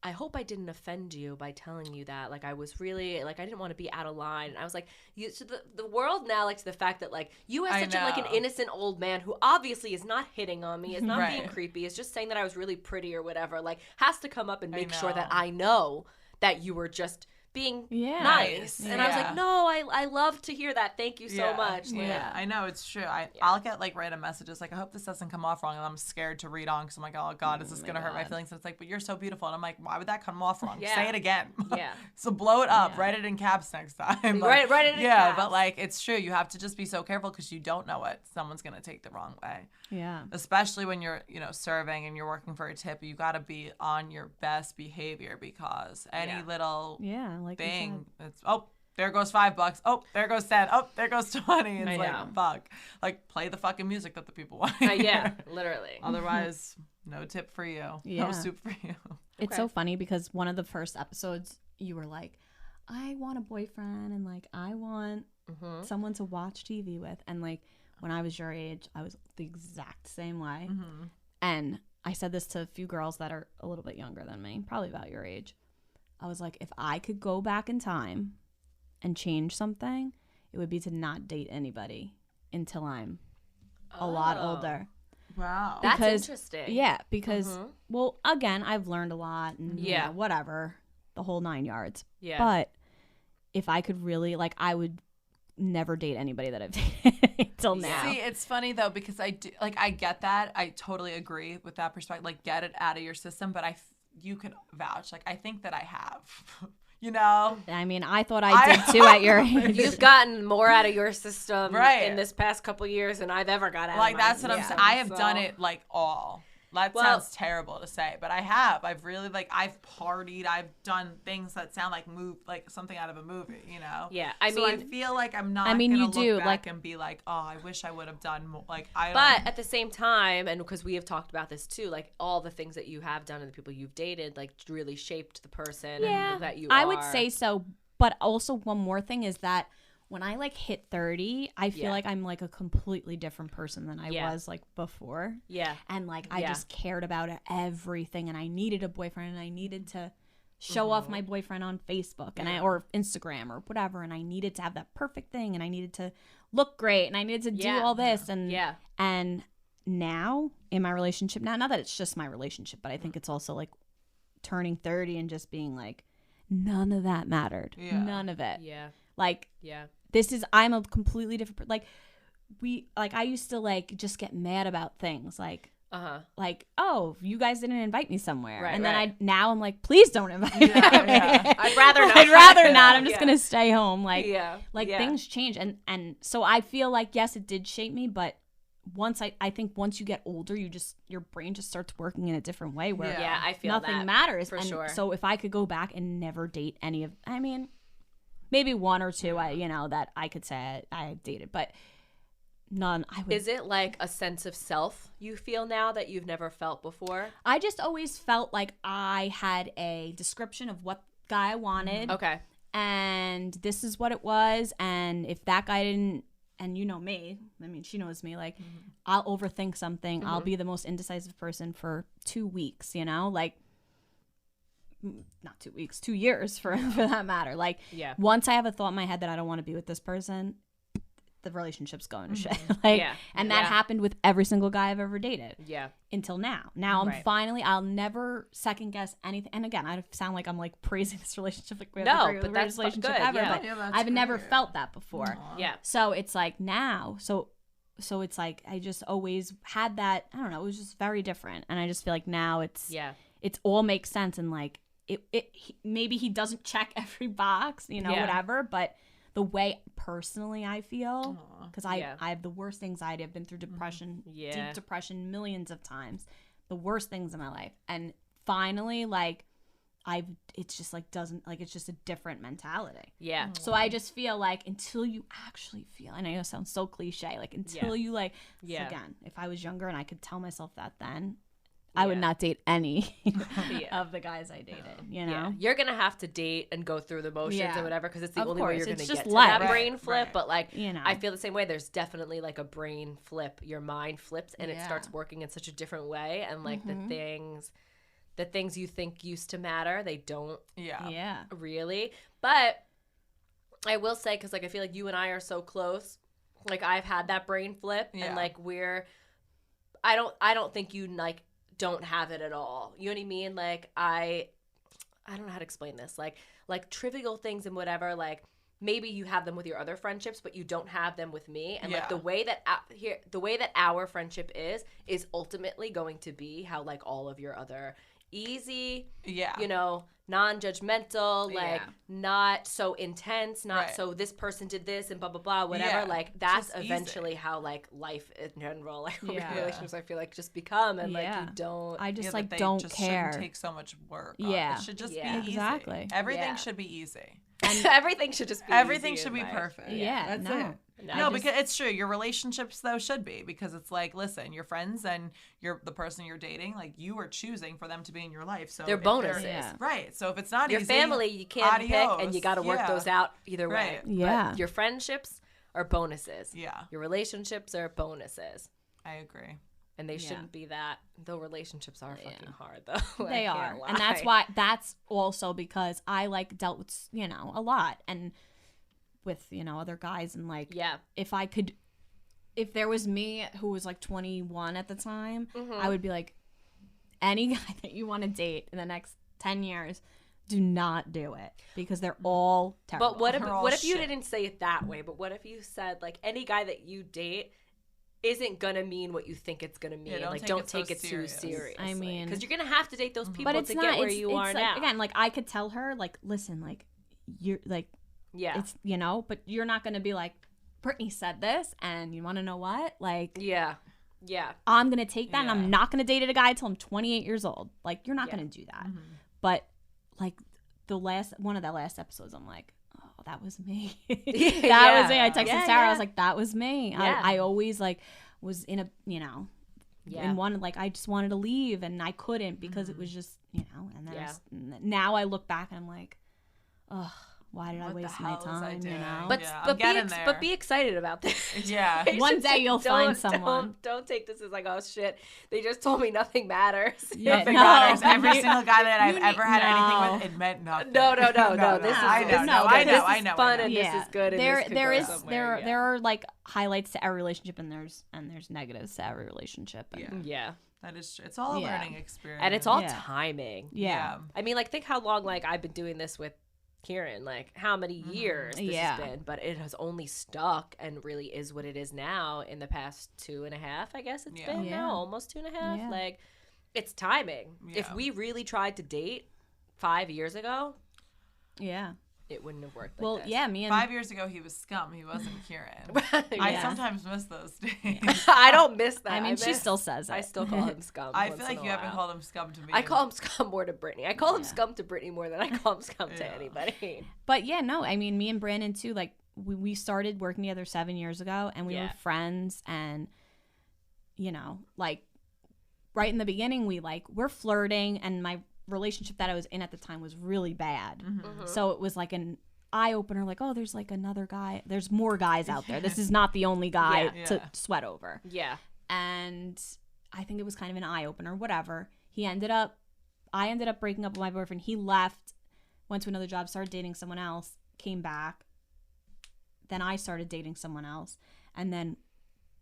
I hope I didn't offend you by telling you that. Like, I was really, like, I didn't want to be out of line. And I was like, so the world now likes the fact that, like, you as I such like an know. innocent old man who obviously is not hitting on me, is not being Right. creepy, is just saying that I was really pretty or whatever, like, has to come up and make sure that know. I know that you were just being Yeah. nice. And I was Yeah. like, no, I love to hear that. Thank you so Yeah. much. Like, Yeah, I know, it's true. I'll get like random messages like, I hope this doesn't come off wrong, and I'm scared to read on because I'm like, oh God, is this my gonna hurt my God. feelings? And it's like, but you're so beautiful, and I'm like, why would that come off wrong? Yeah. Say it again. Yeah. So blow it up. Yeah. Write it in caps next time. Write it in Yeah, caps. but like it's true. You have to just be so careful because you don't know what someone's gonna take the wrong way. Yeah. Especially when you're, serving and you're working for a tip, you got to be on your best behavior because any Yeah. little Yeah. Like we thing, said. it's there goes $5. Oh, there goes 10. Oh, there goes 20. It's I like, know. fuck. Like, play the fucking music that the people want. Yeah, literally. Otherwise, no tip for you. Yeah. No soup for you. It's so funny because one of the first episodes, you were like, I want a boyfriend and like I want someone to watch TV with. And like when I was your age, I was the exact same way. And I said this to a few girls that are a little bit younger than me, probably about your age. I was like, if I could go back in time and change something, it would be to not date anybody until I'm a lot older. Wow. That's Because- interesting. Yeah, because, well, again, I've learned a lot and Yeah. whatever, the whole 9 yards. Yeah. But if I could really, like, I would never date anybody that I've dated till now. See, it's funny though because I do, like, I get that. I totally agree with that perspective. Like, get it out of your system. But you could vouch. Like, I think that I have. You know. I mean, I thought I did too at your age. You've gotten more out of your system Right. in this past couple years than I've ever got out Like, of mine. that's what I'm saying. I have done it like all. That Well- sounds terrible to say, but I have. I've really I've partied. I've done things that sound like something out of a movie. You know. Yeah, I So I mean, feel like I'm not. I mean, gonna you look do, back like- and be like, oh, I wish I would have done more. Like, I don't. but at the same time, and because we have talked about this too, like all the things that you have done and the people you've dated, like really shaped the person that you are. I would say so. But also one more thing is that when I like hit 30, I feel Yeah. like I'm like a completely different person than I Yeah. was like before. Yeah. And like I Yeah. just cared about everything and I needed a boyfriend and I needed to show off my boyfriend on Facebook and or Instagram or whatever, and I needed to have that perfect thing and I needed to look great and I needed to do Yeah. all this and Yeah. and now in my relationship now, not that it's just my relationship, but I think it's also like turning 30 and just being like none of that mattered. Yeah. None of it. Yeah. Like Yeah. I'm a completely different like I used to like just get mad about things like oh, you guys didn't invite me somewhere. Right, and then right. now I'm like, please don't invite me. Yeah. I'd rather not. I'd rather not. I'm just Yeah. going to stay home. Like, Yeah. Yeah. things change. And so I feel like, yes, it did shape me. But once I think once you get older, your brain just starts working in a different way where Yeah, I feel nothing that, matters. for and sure. So if I could go back and never date any of, I mean, maybe one or two, that I could say I dated, but none. I would. Is it like a sense of self you feel now that you've never felt before? I just always felt like I had a description of what guy I wanted. Okay. And this is what it was. And if that guy didn't, and you know me, I mean, she knows me, like, I'll overthink something. I'll be the most indecisive person for 2 weeks, like, not 2 weeks, 2 years for that matter. Like, Yeah. once I have a thought in my head that I don't want to be with this person, the relationship's going to shit. Like, Yeah. and that Yeah. happened with every single guy I've ever dated Yeah. until now. Now Right. I'll never second guess anything. And again, I sound like I'm like praising this relationship, like we have No, the but greatest that's relationship good, ever. yeah. But Yeah, that's I've never great. felt that before. Yeah. So it's like now, so it's like I just always had that. I don't know. It was just very different, and I just feel like now it's all makes sense, and like maybe he doesn't check every box, Yeah. whatever, but. The way personally I feel, because I have the worst anxiety. I've been through depression, Yeah. deep depression, millions of times, the worst things in my life, and finally, like, it's just like it's just a different mentality. Yeah. So I just feel like until you actually feel, I know it sounds so cliche, like until you like, Yeah. again, if I was younger and I could tell myself that then, I would Yeah. not date any Yeah. of the guys I dated, Yeah, you're gonna have to date and go through the motions Yeah. and whatever because it's the Of only way course, you're it's gonna just get to life. that Right, brain flip. right. But like, You know. I feel the same way. There's definitely like a brain flip. Your mind flips and it Yeah. starts working in such a different way. And like the things you think used to matter, they don't Yeah. really. But I will say, because like I feel like you and I are so close. Like I've had that brain flip, Yeah. and like I don't think you like don't have it at all. You know what I mean? Like I don't know how to explain this. Like trivial things and whatever. Like maybe you have them with your other friendships, but you don't have them with me. And like Yeah. the way that our friendship is ultimately going to be how like all of your other easy, Yeah. you know, non-judgmental, like Yeah. not so intense, not Right. so this person did this and blah blah blah, whatever. Yeah. Like that's Just eventually how like life in general, like Yeah. relationships, I feel like just become, and like Yeah. you don't. I just Yeah, like that they don't just care. shouldn't take so much work. Yeah. It should just Yeah. be easy. Exactly. Everything Yeah. should be easy. Everything should just be Everything easy should in be life. perfect. Yeah, That's no. it. No, No, I because it's true. Your relationships though should be, because it's like, listen, your friends and the person you're dating, like you are choosing for them to be in your life. So They're if bonuses. Yeah. right? So if it's not Your easy, family, you can't pick, and you adios. got to work Yeah. those out either way. Right. Yeah. But your friendships are bonuses. Yeah, Your relationships are bonuses. I agree. And they Yeah. shouldn't be that. Though relationships are fucking hard, though. They I are. can't And that's lie. why, that's also because I like dealt with, you know, a lot and with, you know, other guys. And like, Yeah. if there was me who was like 21 at the time, Mm-hmm. I would be like, any guy that you want to date in the next 10 years, do not do it because they're all terrible. But what if They're all what if you shit. didn't say it that way? But what if you said like any guy that you date isn't gonna mean what you think it's gonna mean? Yeah, like don't don't take take it it so too serious. seriously. I mean- because you're gonna have to date those people but it's to not, get where it's, you it's are like, now. again, like I could tell her like, listen, like you're like, yeah, it's, you know, but you're not going to be like, Brittany said this and you want to know what? Like, yeah, yeah. I'm going to take that and Yeah. I'm not going to date a guy till I'm 28 years old. Like, you're not Yeah. going to do that. Mm-hmm. But like one of the last episodes, I'm like, oh, that was me. that Yeah. was me. I texted Yeah, Sarah. I yeah. was like, that was me. Yeah. I always like was in a, you know, Yeah. and one, like, I just wanted to leave and I couldn't because it was just, you know, and then Yeah. now I look back and I'm like, oh, why did I What the waste my hell was I time, you doing? know? But Yeah, but I'm be getting there. but be excited about this. Yeah. One day you'll find someone. Don't take this as like, oh shit, they just told me nothing matters. Yeah, Nothing no. matters. Every You- single guy that I've you ever had no. anything with, it meant nothing. No. This is I know. this No, is I good. know. This I is know. fun I and know. this is good. And There, this could there go is, somewhere, there are like highlights to every relationship, and there's negatives to every relationship. And, Yeah. Yeah, That is true. It's all a Yeah. learning experience. and it's all Yeah. timing. yeah. I mean, like, think how long like I've been doing this with Kieran, like how many years this Yeah. has been, but it has only stuck and really is what it is now in the past 2.5, I guess it's Yeah. been Yeah. now, almost 2.5. Yeah. Like, it's timing. If Yeah. we really tried to date 5 years ago, Yeah. it wouldn't have worked like Well, this. yeah, me and 5 years ago, he was scum. He wasn't Kieran. I Yeah. sometimes miss those days. I don't miss that. I mean, she miss- still says it. I still call him scum. I once feel like in a you haven't while. called him scum to me. I call him scum more to Brittany. I call him Yeah. scum to Brittany more than I call him scum to Yeah. anybody. But yeah, no, I mean, me and Brandon too, like we started working together 7 years ago and we Yeah. were friends, and you know, like right in the beginning we're flirting, and my relationship that I was in at the time was really bad. Mm-hmm. So it was like an eye opener, like, oh, there's like another guy. There's more guys out there. This is not the only guy Yeah. to Yeah. sweat over. Yeah. And I think it was kind of an eye opener, whatever. I ended up breaking up with my boyfriend. He left, went to another job, started dating someone else, came back. Then I started dating someone else. And then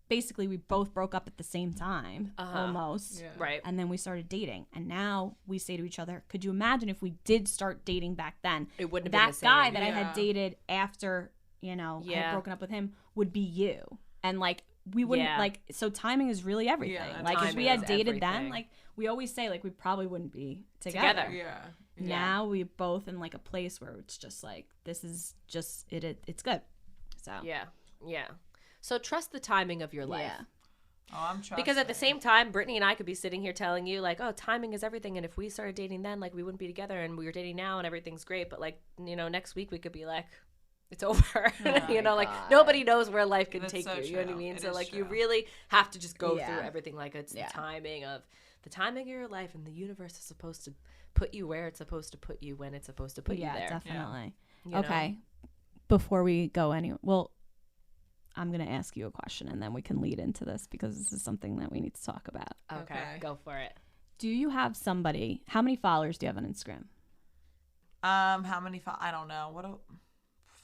basically we both broke up at the same time, almost. Yeah. Right. And then we started dating. And now we say to each other, could you imagine if we did start dating back then? It wouldn't have That been the same. guy that I Yeah. had dated after, you know, I Yeah. had broken up with him would be you. And like we wouldn't Yeah. like, so timing is really everything. Yeah, like if we timing had is dated then, everything. like we always say, like we probably wouldn't be together. Together. Yeah. Now we're both in like a place where it's just like, this is just it's good. So Yeah. Yeah. So trust the timing of your life. yeah. Oh, I'm trusting. Because at the same time, Brittany and I could be sitting here telling you, like, oh, timing is everything. And if we started dating then, like, we wouldn't be together. And we were dating now and everything's great. But, like, you know, next week we could be like, it's over. You know, like, nobody knows where life can That's take so you. You know what I true. mean? It So, is like, you true. really have to just go Yeah. through everything. Like, it's Yeah. the timing of your life. And the universe is supposed to put you where it's supposed to put you when it's supposed to put you Yeah, there. definitely. you know? Okay. Before we go well, I'm going to ask you a question and then we can lead into this because this is something that we need to talk about. Okay. Okay. Go for it. Do you have somebody, how many followers do you have on Instagram? How many? I don't know.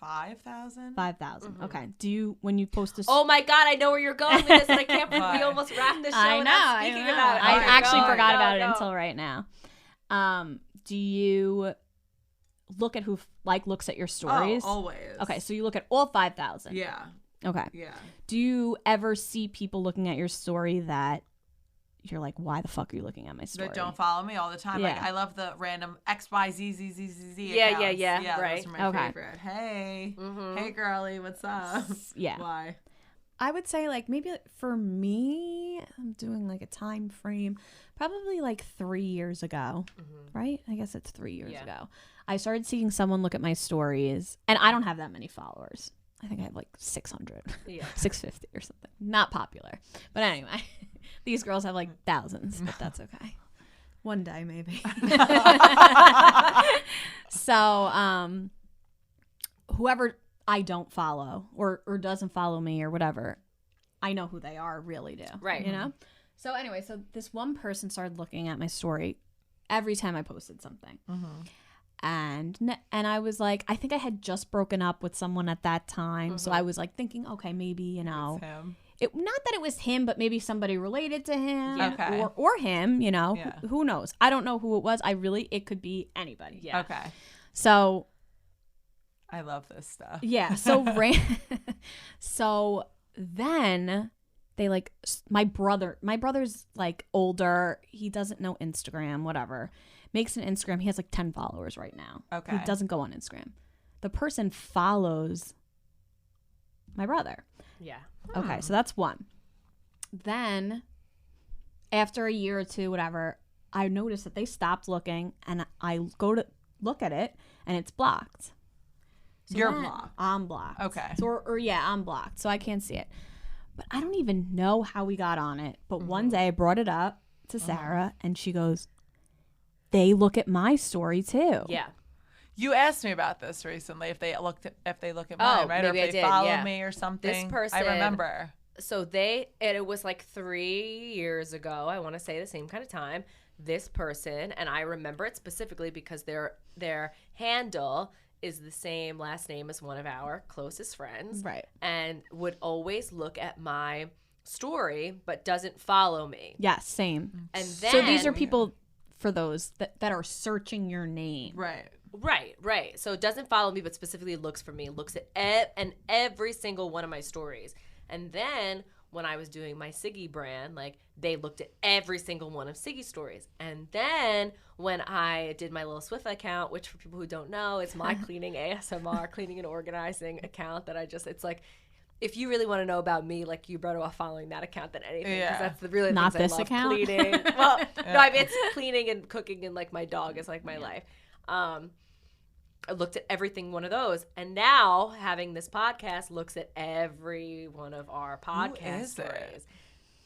5,000? 5,000. Okay. Do you, when you post a Oh my God, I know where you're going with this, and I can't believe we What? almost wrapped this show I without know, speaking I know. about it. I Okay, actually go, forgot go, about it go. until right now. Do you look at who looks at your stories? Oh, always. Okay, so you look at all 5,000. Yeah. Okay. Yeah. Do you ever see people looking at your story that you're like, why the fuck are you looking at my story? That don't follow me all the time. Yeah. Like, I love the random XYZZZZ Yeah, accounts. yeah, right. Those are my Okay. favorite. Hey, hey, girly, what's up? Yeah. Why? I would say like maybe for me, I'm doing like a time frame, probably like 3 years ago, right? I guess it's 3 years ago. I started seeing someone look at my stories, and I don't have that many followers. I think I have like 600, 650 or something. Not popular. But anyway, these girls have like thousands, but that's okay. One day maybe. So, whoever I don't follow or doesn't follow me or whatever, I know who they are, really do. Right. You know? So anyway, so this one person started looking at my story every time I posted something. And I was like, I think I had just broken up with someone at that time. So I was like thinking, okay, maybe, you know, It's him. not that it was him, but maybe somebody related to him Okay. or him, you know, Yeah. who knows? I don't know who it was. It could be anybody. Yeah. Okay. So I love this stuff. yeah. So then they like my brother's like older. He doesn't know Instagram, whatever. Makes an Instagram. He has like 10 followers right now. Okay. He doesn't go on Instagram. The person follows my brother. Yeah. Okay, so that's one. Then after a year or two, whatever, I noticed that they stopped looking, and I go to look at it, and it's blocked. So You're then blocked. I'm blocked. Okay. So, or yeah, I'm blocked, so I can't see it. But I don't even know how we got on it. But one day I brought it up to Sarah, and she goes, "They look at my story too." Yeah. You asked me about this recently. If they look at mine, right? Or maybe if I they did, follow yeah. me or something. This person- I remember. So it was like 3 years ago. I want to say the same kind of time. This person, and I remember it specifically because their handle is the same last name as one of our closest friends. Right. And would always look at my story, but doesn't follow me. Yes, same. And then, So these are people, for those that are searching your name. Right. Right. So it doesn't follow me, but specifically looks for me, looks at every single one of my stories. And then when I was doing my Siggy brand, like they looked at every single one of Siggy's stories. And then when I did my little Swift account, which for people who don't know, it's my cleaning ASMR, cleaning and organizing account that it's like, if you really want to know about me, like you're better off following that account than anything. Yeah. Because that's the really Not things this I love. account? Cleaning. Well, no, I mean, it's cleaning and cooking and like my dog is like my life. I looked at everything one of those, and now having this podcast looks at every one of our podcast is it? stories,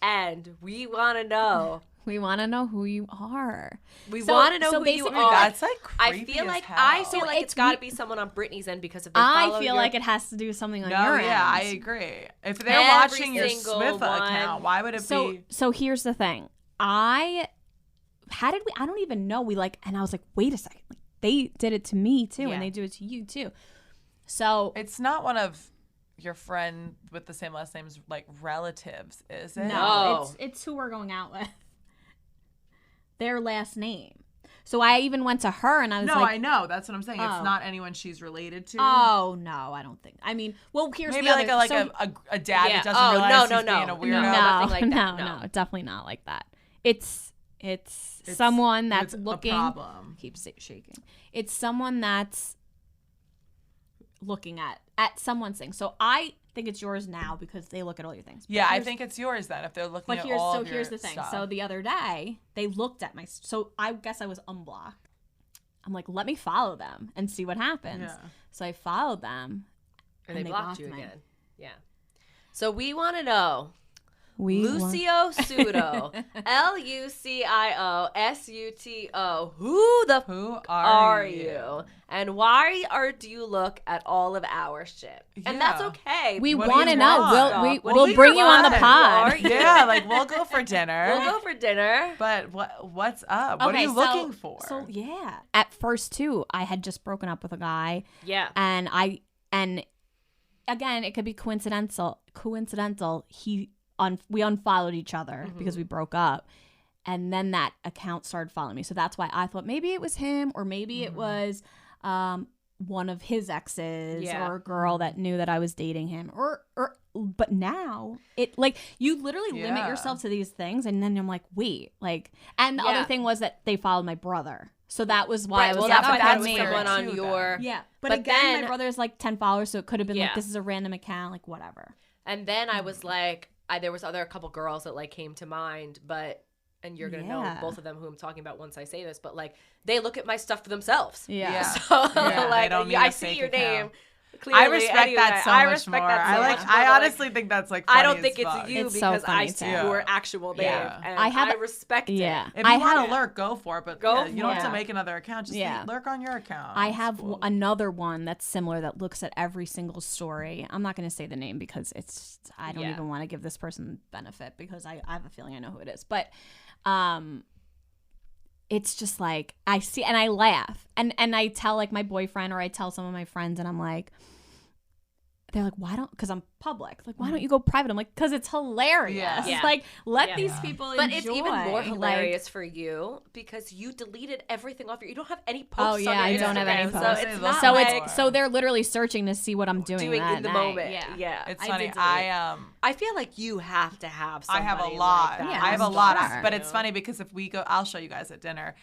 and we want to know. We want to know who you are. We So- want to know so who you basically are. That's like I creepy feel as like hell. it's got to be someone on Brittany's end because if they I follow feel your- like it has to do something on No, your yeah, end. I agree. If they're Every watching your single Smith one. account, why would it be? So here's the thing. I don't even know. And I was like, wait a second. Like, they did it to me too, Yeah. and they do it to you too. So It's not one of your friend with the same last name's like relatives, is it? No. it's who we're going out with. Their last name. So I even went to her and I was No, like, I know. That's what I'm saying. Oh. It's not anyone she's related to. oh no, I don't think. I mean, well, here's Maybe the like other. a dad Yeah. that doesn't Oh, realize no, he's no, being a no. weirdo. No, nothing like that. No, No. definitely not like that. It's someone that's With looking. a problem. Keeps shaking. It's someone that's looking at someone's thing. So I think it's yours now because they look at all your things. But Yeah, I here's- think it's yours then if they're looking But at here's all so of your here's the thing. stuff. So the other day they looked at so I guess I was unblocked. I'm like, let me follow them and see what happens. Yeah. So I followed them, and they blocked you me. again. Yeah. So we want to know. We Lucio Suto, LUCIOSUTO. Who the Who are you? And why do you look at all of our shit? And that's Yeah. okay. We What do want to you know. want? What do We'll you bring you on the want? pod. Who are you? Yeah, like we'll go for dinner. We'll go for dinner. But what's up? What are Okay, you looking for? So yeah, at first too, I had just broken up with a guy, Yeah. and again, it could be coincidental. We unfollowed each other because we broke up, and then that account started following me. So that's why I thought maybe it was him, or maybe it was one of his exes, Yeah. or a girl that knew that I was dating him, or but now it like you literally limit Yeah. yourself to these things, and then I'm like, wait, like, and the other thing was that they followed my brother, so that was why I was well, like, that's why okay, that's maybe. someone on too, your Yeah, but But again, then- my brother has like 10 followers, so it could have been Yeah. like this is a random account, like whatever. And then I was like, there was a couple girls that like came to mind, but and you're gonna know both of them who I'm talking about once I say this, but like they look at my stuff for themselves. Yeah. So Yeah, they like don't need I a see fake your account. name. Clearly, I respect that so I much respect more. that so I much like. more, I but, honestly think that's like. Funny I don't think as it's fuck. you It's so because I funny, see too. your actual name, Yeah. and I have- respect it. Yeah. If I you want have- to lurk, go for it. But Go you don't have for to it. make another account. Just lurk on your account. I It's have cool. another one that's similar that looks at every single story. I'm not going to say the name because I don't even want to give this person benefit because I have a feeling I know who it is. But it's just like I see and I laugh and I tell like my boyfriend or I tell some of my friends and I'm like, they're like, why don't, because I'm public, like, why don't you go private? I'm like, because it's hilarious. Yeah. Like, let these people enjoy. But it's even more Like, hilarious for you because you deleted everything off you don't have any posts. Oh, yeah, on your I don't have any Instagram, posts. So it's So not so like it's so they're literally searching to see what I'm doing doing that in the night. moment. Yeah. It's I funny. did delete. I feel like you have to have. I have a somebody lot. Like that. Yeah, I have a I'm lot. sure. But it's funny because if we go, I'll show you guys at dinner.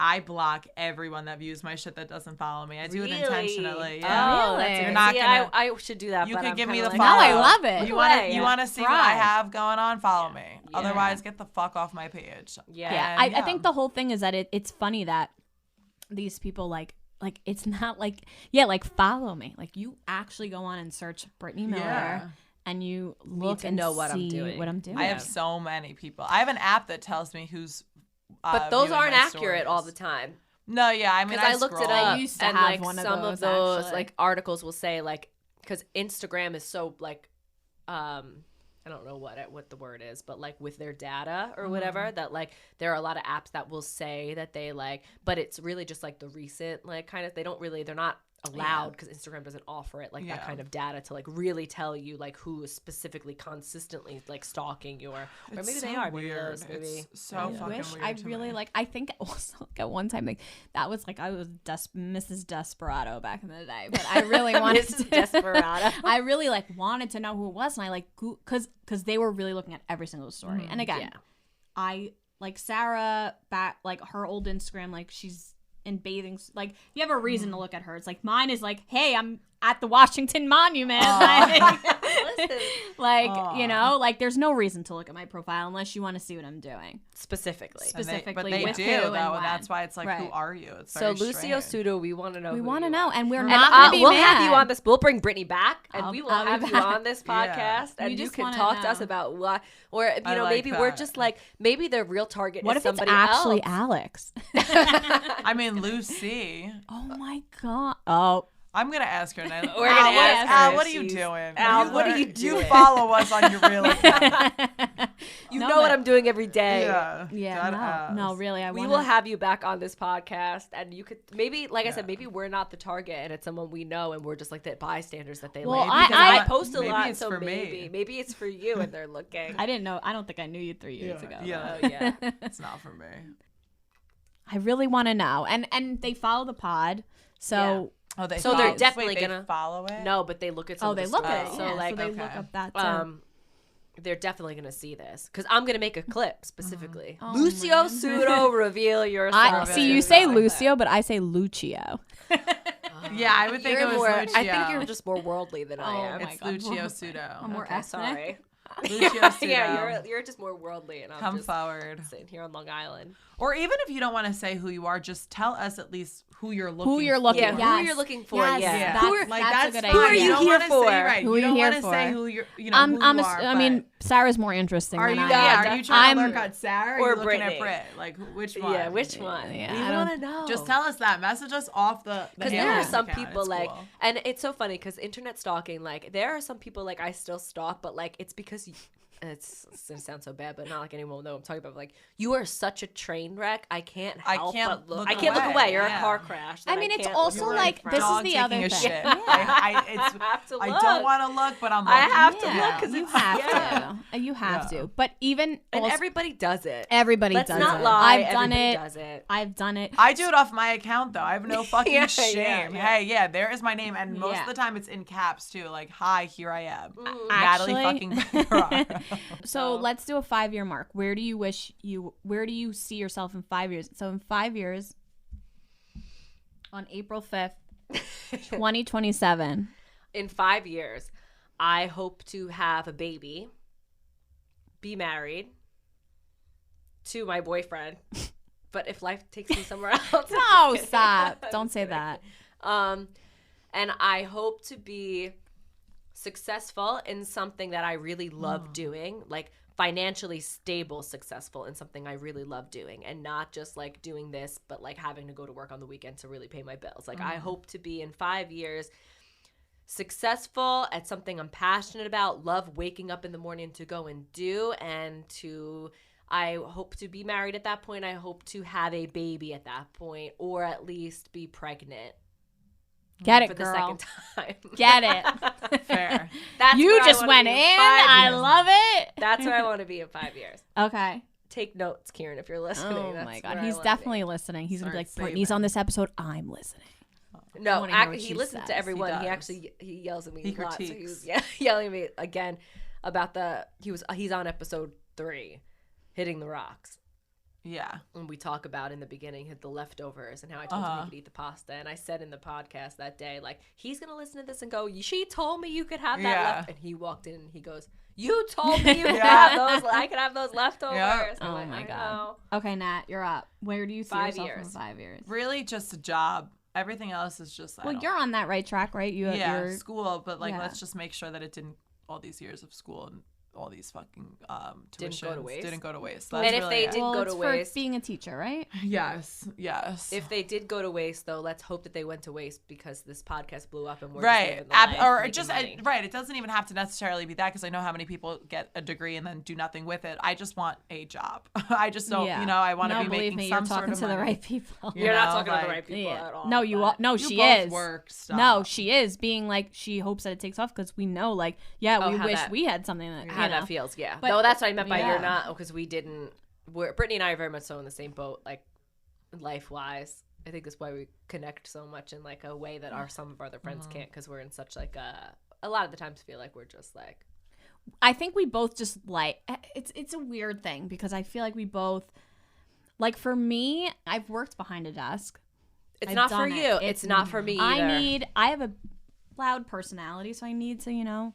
I block everyone that views my shit that doesn't follow me. I do it intentionally. Yeah. Oh, Really? that's You're not gonna- I should do that. You but could I'm give me kinda the like, follow. No, I love it. You want want to? You want to see what I Thrive. have going on? Follow me. Yeah. Otherwise, get the fuck off my page. Yeah. I think the whole thing is that it's funny that these people like it's not like like follow me, like you actually go on and search Brittany Miller Yeah. and you look to and know what I'm see doing. what I'm doing. I have so many people. I have an app that tells me who's. But those viewing aren't my accurate all the stories. time. No, yeah, I mean, Because I looked it scroll. up, I used to and have like one of some those, of those actually. like articles will say like because Instagram is so like I don't know what the word is, but like with their data or whatever, that like there are a lot of apps that will say that they like, but it's really just like the recent like kind of they're not allowed because Instagram doesn't offer it like that Yeah. kind of data to like really tell you like who is specifically consistently like stalking you or It's maybe so they are maybe weird. those maybe It's so I fucking wish weird I to really me. like. I think also like, at one time like that was like I was Mrs. Desperado back in the day, but I really wanted Mrs. to. Desperado. I really like wanted to know who it was, and I like because they were really looking at every single story. And again, Yeah. I like Sarah back like her old Instagram, like she's in bathing, like you have a reason to look at her. It's like mine is like, hey, I'm at the Washington Monument. Like, you know, like there's no reason to look at my profile unless you want to see what I'm doing. specifically. And specifically but they with do who though, and and when. that's why it's like, who Right. are you? It's So very Lucio strange. Sudo, we want to know. We who want to you know, are. and we're And not gonna be we'll mad. have you on this. We'll bring Brittany back, and I'll we will be have you back. on this podcast, We and you just can wanna talk to us know. about what, or you I know, like maybe we're that. just like maybe the real target What is if it's somebody actually else. Alex? I mean, Lucy. Oh my god! Oh, I'm gonna ask her now. We're gonna ask her Al, if what are you she's- doing? Al, what are you You doing? follow us on your real account. You No, know what but- I'm doing every day. Yeah. yeah, That no, ass. really, I We want. will have you back on this podcast, and you could maybe, like I said, maybe we're not the target, and it's someone we know, and we're just like the bystanders that they Well, like. Because I- I post a maybe lot, it's so for me. maybe it's for you, and they're looking. I didn't know. I don't think I knew you 3 years ago. Yeah. Oh yeah. It's not for me. I really want to know, and they follow the pod, so Oh, they So follow, they're definitely wait, they gonna- follow it. No, but they look at some oh, of they the look stories. at it. So Yeah, like, so they okay. look up that too. they're definitely gonna see this because I'm gonna make a clip specifically. Oh, Lucio man. Sudo, reveal yourself. I see. You It's say gonna be Lucio, but I say Lucio. Yeah, I would think You're it was more, Lucio. I think you're just more worldly than I Oh am. my It's God. Lucio Sudo. I'm more Okay, ethnic. sorry. Lucio Sudo. Yeah, you're just more worldly, and I'm Come just forward. sitting here on Long Island. Or even if you don't want to say who you are, just tell us at least who you're looking Who you're for. looking Yeah, for. who Yes. you're looking for. Yes, Yeah. that's- Who are, Like That's a that's good fine. idea. Who are you don't here wanna for? Say, right. Who are you you don't here want to say for? who you're. You know who you are. I mean, Sarah's more interesting. are than you? I am. Yeah. Are you trying to I'm- lurk on Sarah? Or or are you looking Brittany? at Brit? Like which one? Yeah, which one? Yeah, we I don't- want to know. Just tell us that. Message us off the. Because there are Instagram some account. people It's like, cool. and it's so funny because internet stalking, like, there are some people like I still stalk, but like it's because and it's going to sound so bad, but not like anyone will know I'm talking about. Like, you are such a train wreck. I can't but look. I can't look away. You're a car crash. I mean, it's also like, this is the other thing. Shit. I don't want to look, but I'm looking. I have to look because you have to. You have to. But even and everybody does it. Everybody does it. Let's not lie. I've done it. Does it. I've done it. I do it off my account though. I have no fucking shame. Yeah. Hey, there is my name, and most of the time it's in caps too. Like, hi, here I am, Actually, Natalie fucking Becker. So let's do a 5-year mark. Where do you see yourself in 5 years? So in 5 years, on April 5th, 2027. In 5 years, I hope to have a baby, be married to my boyfriend. But if life takes me somewhere else. No, stop. Don't say that. And I hope to be successful in something that I really love doing, like financially stable, successful in something I really love doing, and not just like doing this, but like having to go to work on the weekend to really pay my bills. Like I hope to be in 5 years successful at something I'm passionate about, love waking up in the morning to go and do, and I hope to be married at that point. I hope to have a baby at that point, or at least be pregnant. Get it, for girl. the second time. Get it. Fair. That's you where just went in. I love it. That's where I want to be in 5 years. Okay. Take notes, Kieran, if you're listening. Oh That's my God. where He's definitely listening. He's going to be like, Brittany's on this episode. I'm listening. No, he he listens says. to everyone. He yells at me a lot. So he was yelling at me again about he's on episode 3, hitting the rocks. Yeah. And we talk about in the beginning the leftovers and how I told him he could eat the pasta. And I said in the podcast that day, like, he's going to listen to this and go, she told me you could have that left. And he walked in and he goes, you told me you could have those. I could have those leftovers. Yep. Oh my God. Okay, Nat, you're up. Where do you see yourself in 5 years? Really just a job. Everything else is just, well, you're on that right track, right? School, but like, let's just make sure that it didn't, all these years of school and all these fucking tuitions didn't go to waste. That's and if they did go to waste, for being a teacher, right? Yes. If they did go to waste, though, let's hope that they went to waste because this podcast blew up and we're right. Just Right. It doesn't even have to necessarily be that, because I know how many people get a degree and then do nothing with it. I just want a job. I just don't. I want to be making some sort of money. You're talking to the right people. You're not talking to the right people at all. No, you are. No, she is. No, she is being like, she hopes that it takes off because we know, like, we wish we had something that. How that feels, But no, that's what I meant by you're not, because we didn't. Brittany and I are very much so in the same boat, like life-wise. I think that's why we connect so much in like a way that some of our other friends can't, because we're in such like a lot of the times feel like we're just like. I think we both just like it's a weird thing because I feel like we both, like, for me, I've worked behind a desk. It's not for you. It's not for me either. I have a loud personality, so I need to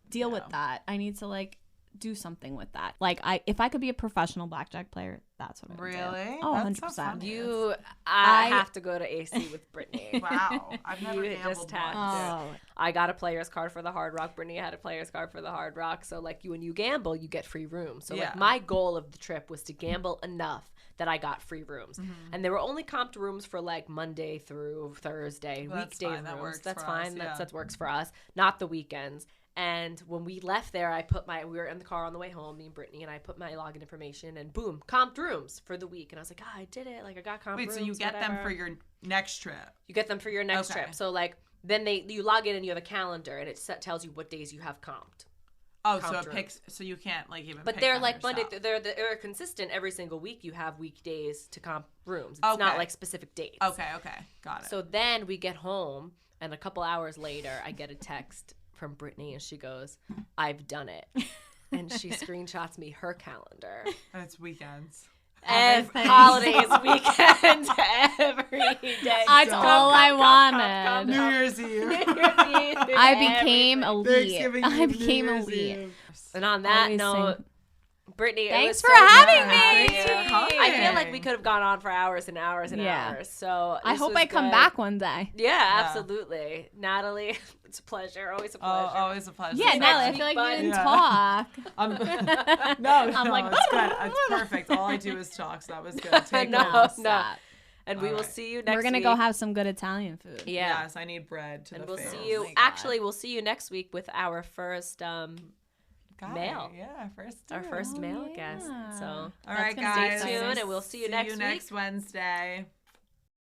deal with that. I need to like do something with that. Like, if I could be a professional blackjack player, that's what I would do. Really? Oh, 100%. I have to go to AC with Brittany. Wow. I've never gambled once. I got a player's card for the Hard Rock. Brittany had a player's card for the Hard Rock. So like, when you gamble, you get free rooms. So like, my goal of the trip was to gamble enough that I got free rooms. And there were only comped rooms for like Monday through Thursday, weekday rooms. That's fine. That works for us, not the weekends. And when we left there, we were in the car on the way home, me and Brittany, and I put my login information, and boom, comped rooms for the week. And I was like, I did it. Like, I got comped rooms. Wait, so you get them for your next trip? You get them for your next trip. So like, then you log in and you have a calendar, and it tells you what days you have comped. Oh, so it picks, so you can't like even. But pick they're them like yourself. Monday. They're consistent every single week. You have weekdays to comp rooms. It's not like specific dates. Okay, got it. So then we get home, and a couple hours later, I get a text from Brittany, and she goes, "I've done it," and she screenshots me her calendar. And it's weekends. Holidays, weekends, every day. That's all I wanted. New Year's Eve. I became elite. I became elite. And on that note, Brittany, thanks for having me. I feel like we could have gone on for hours and hours and hours. So I hope I come back one day. Yeah, absolutely. Natalie, it's a pleasure. Always a pleasure. Always a pleasure. Yeah, Natalie, I feel like we didn't talk. I'm like, it's good. It's perfect. All I do is talk, so that was good. Take no. And we will see you next week. We're going to go have some good Italian food. Yeah. Yes, I need bread to and the we'll face. see you. Actually, we'll see you next week with our first guy. male. Yeah, first Our dude. first male yeah. guest. So All right, gonna be guys. stay tuned, and we'll see you next week. next Wednesday.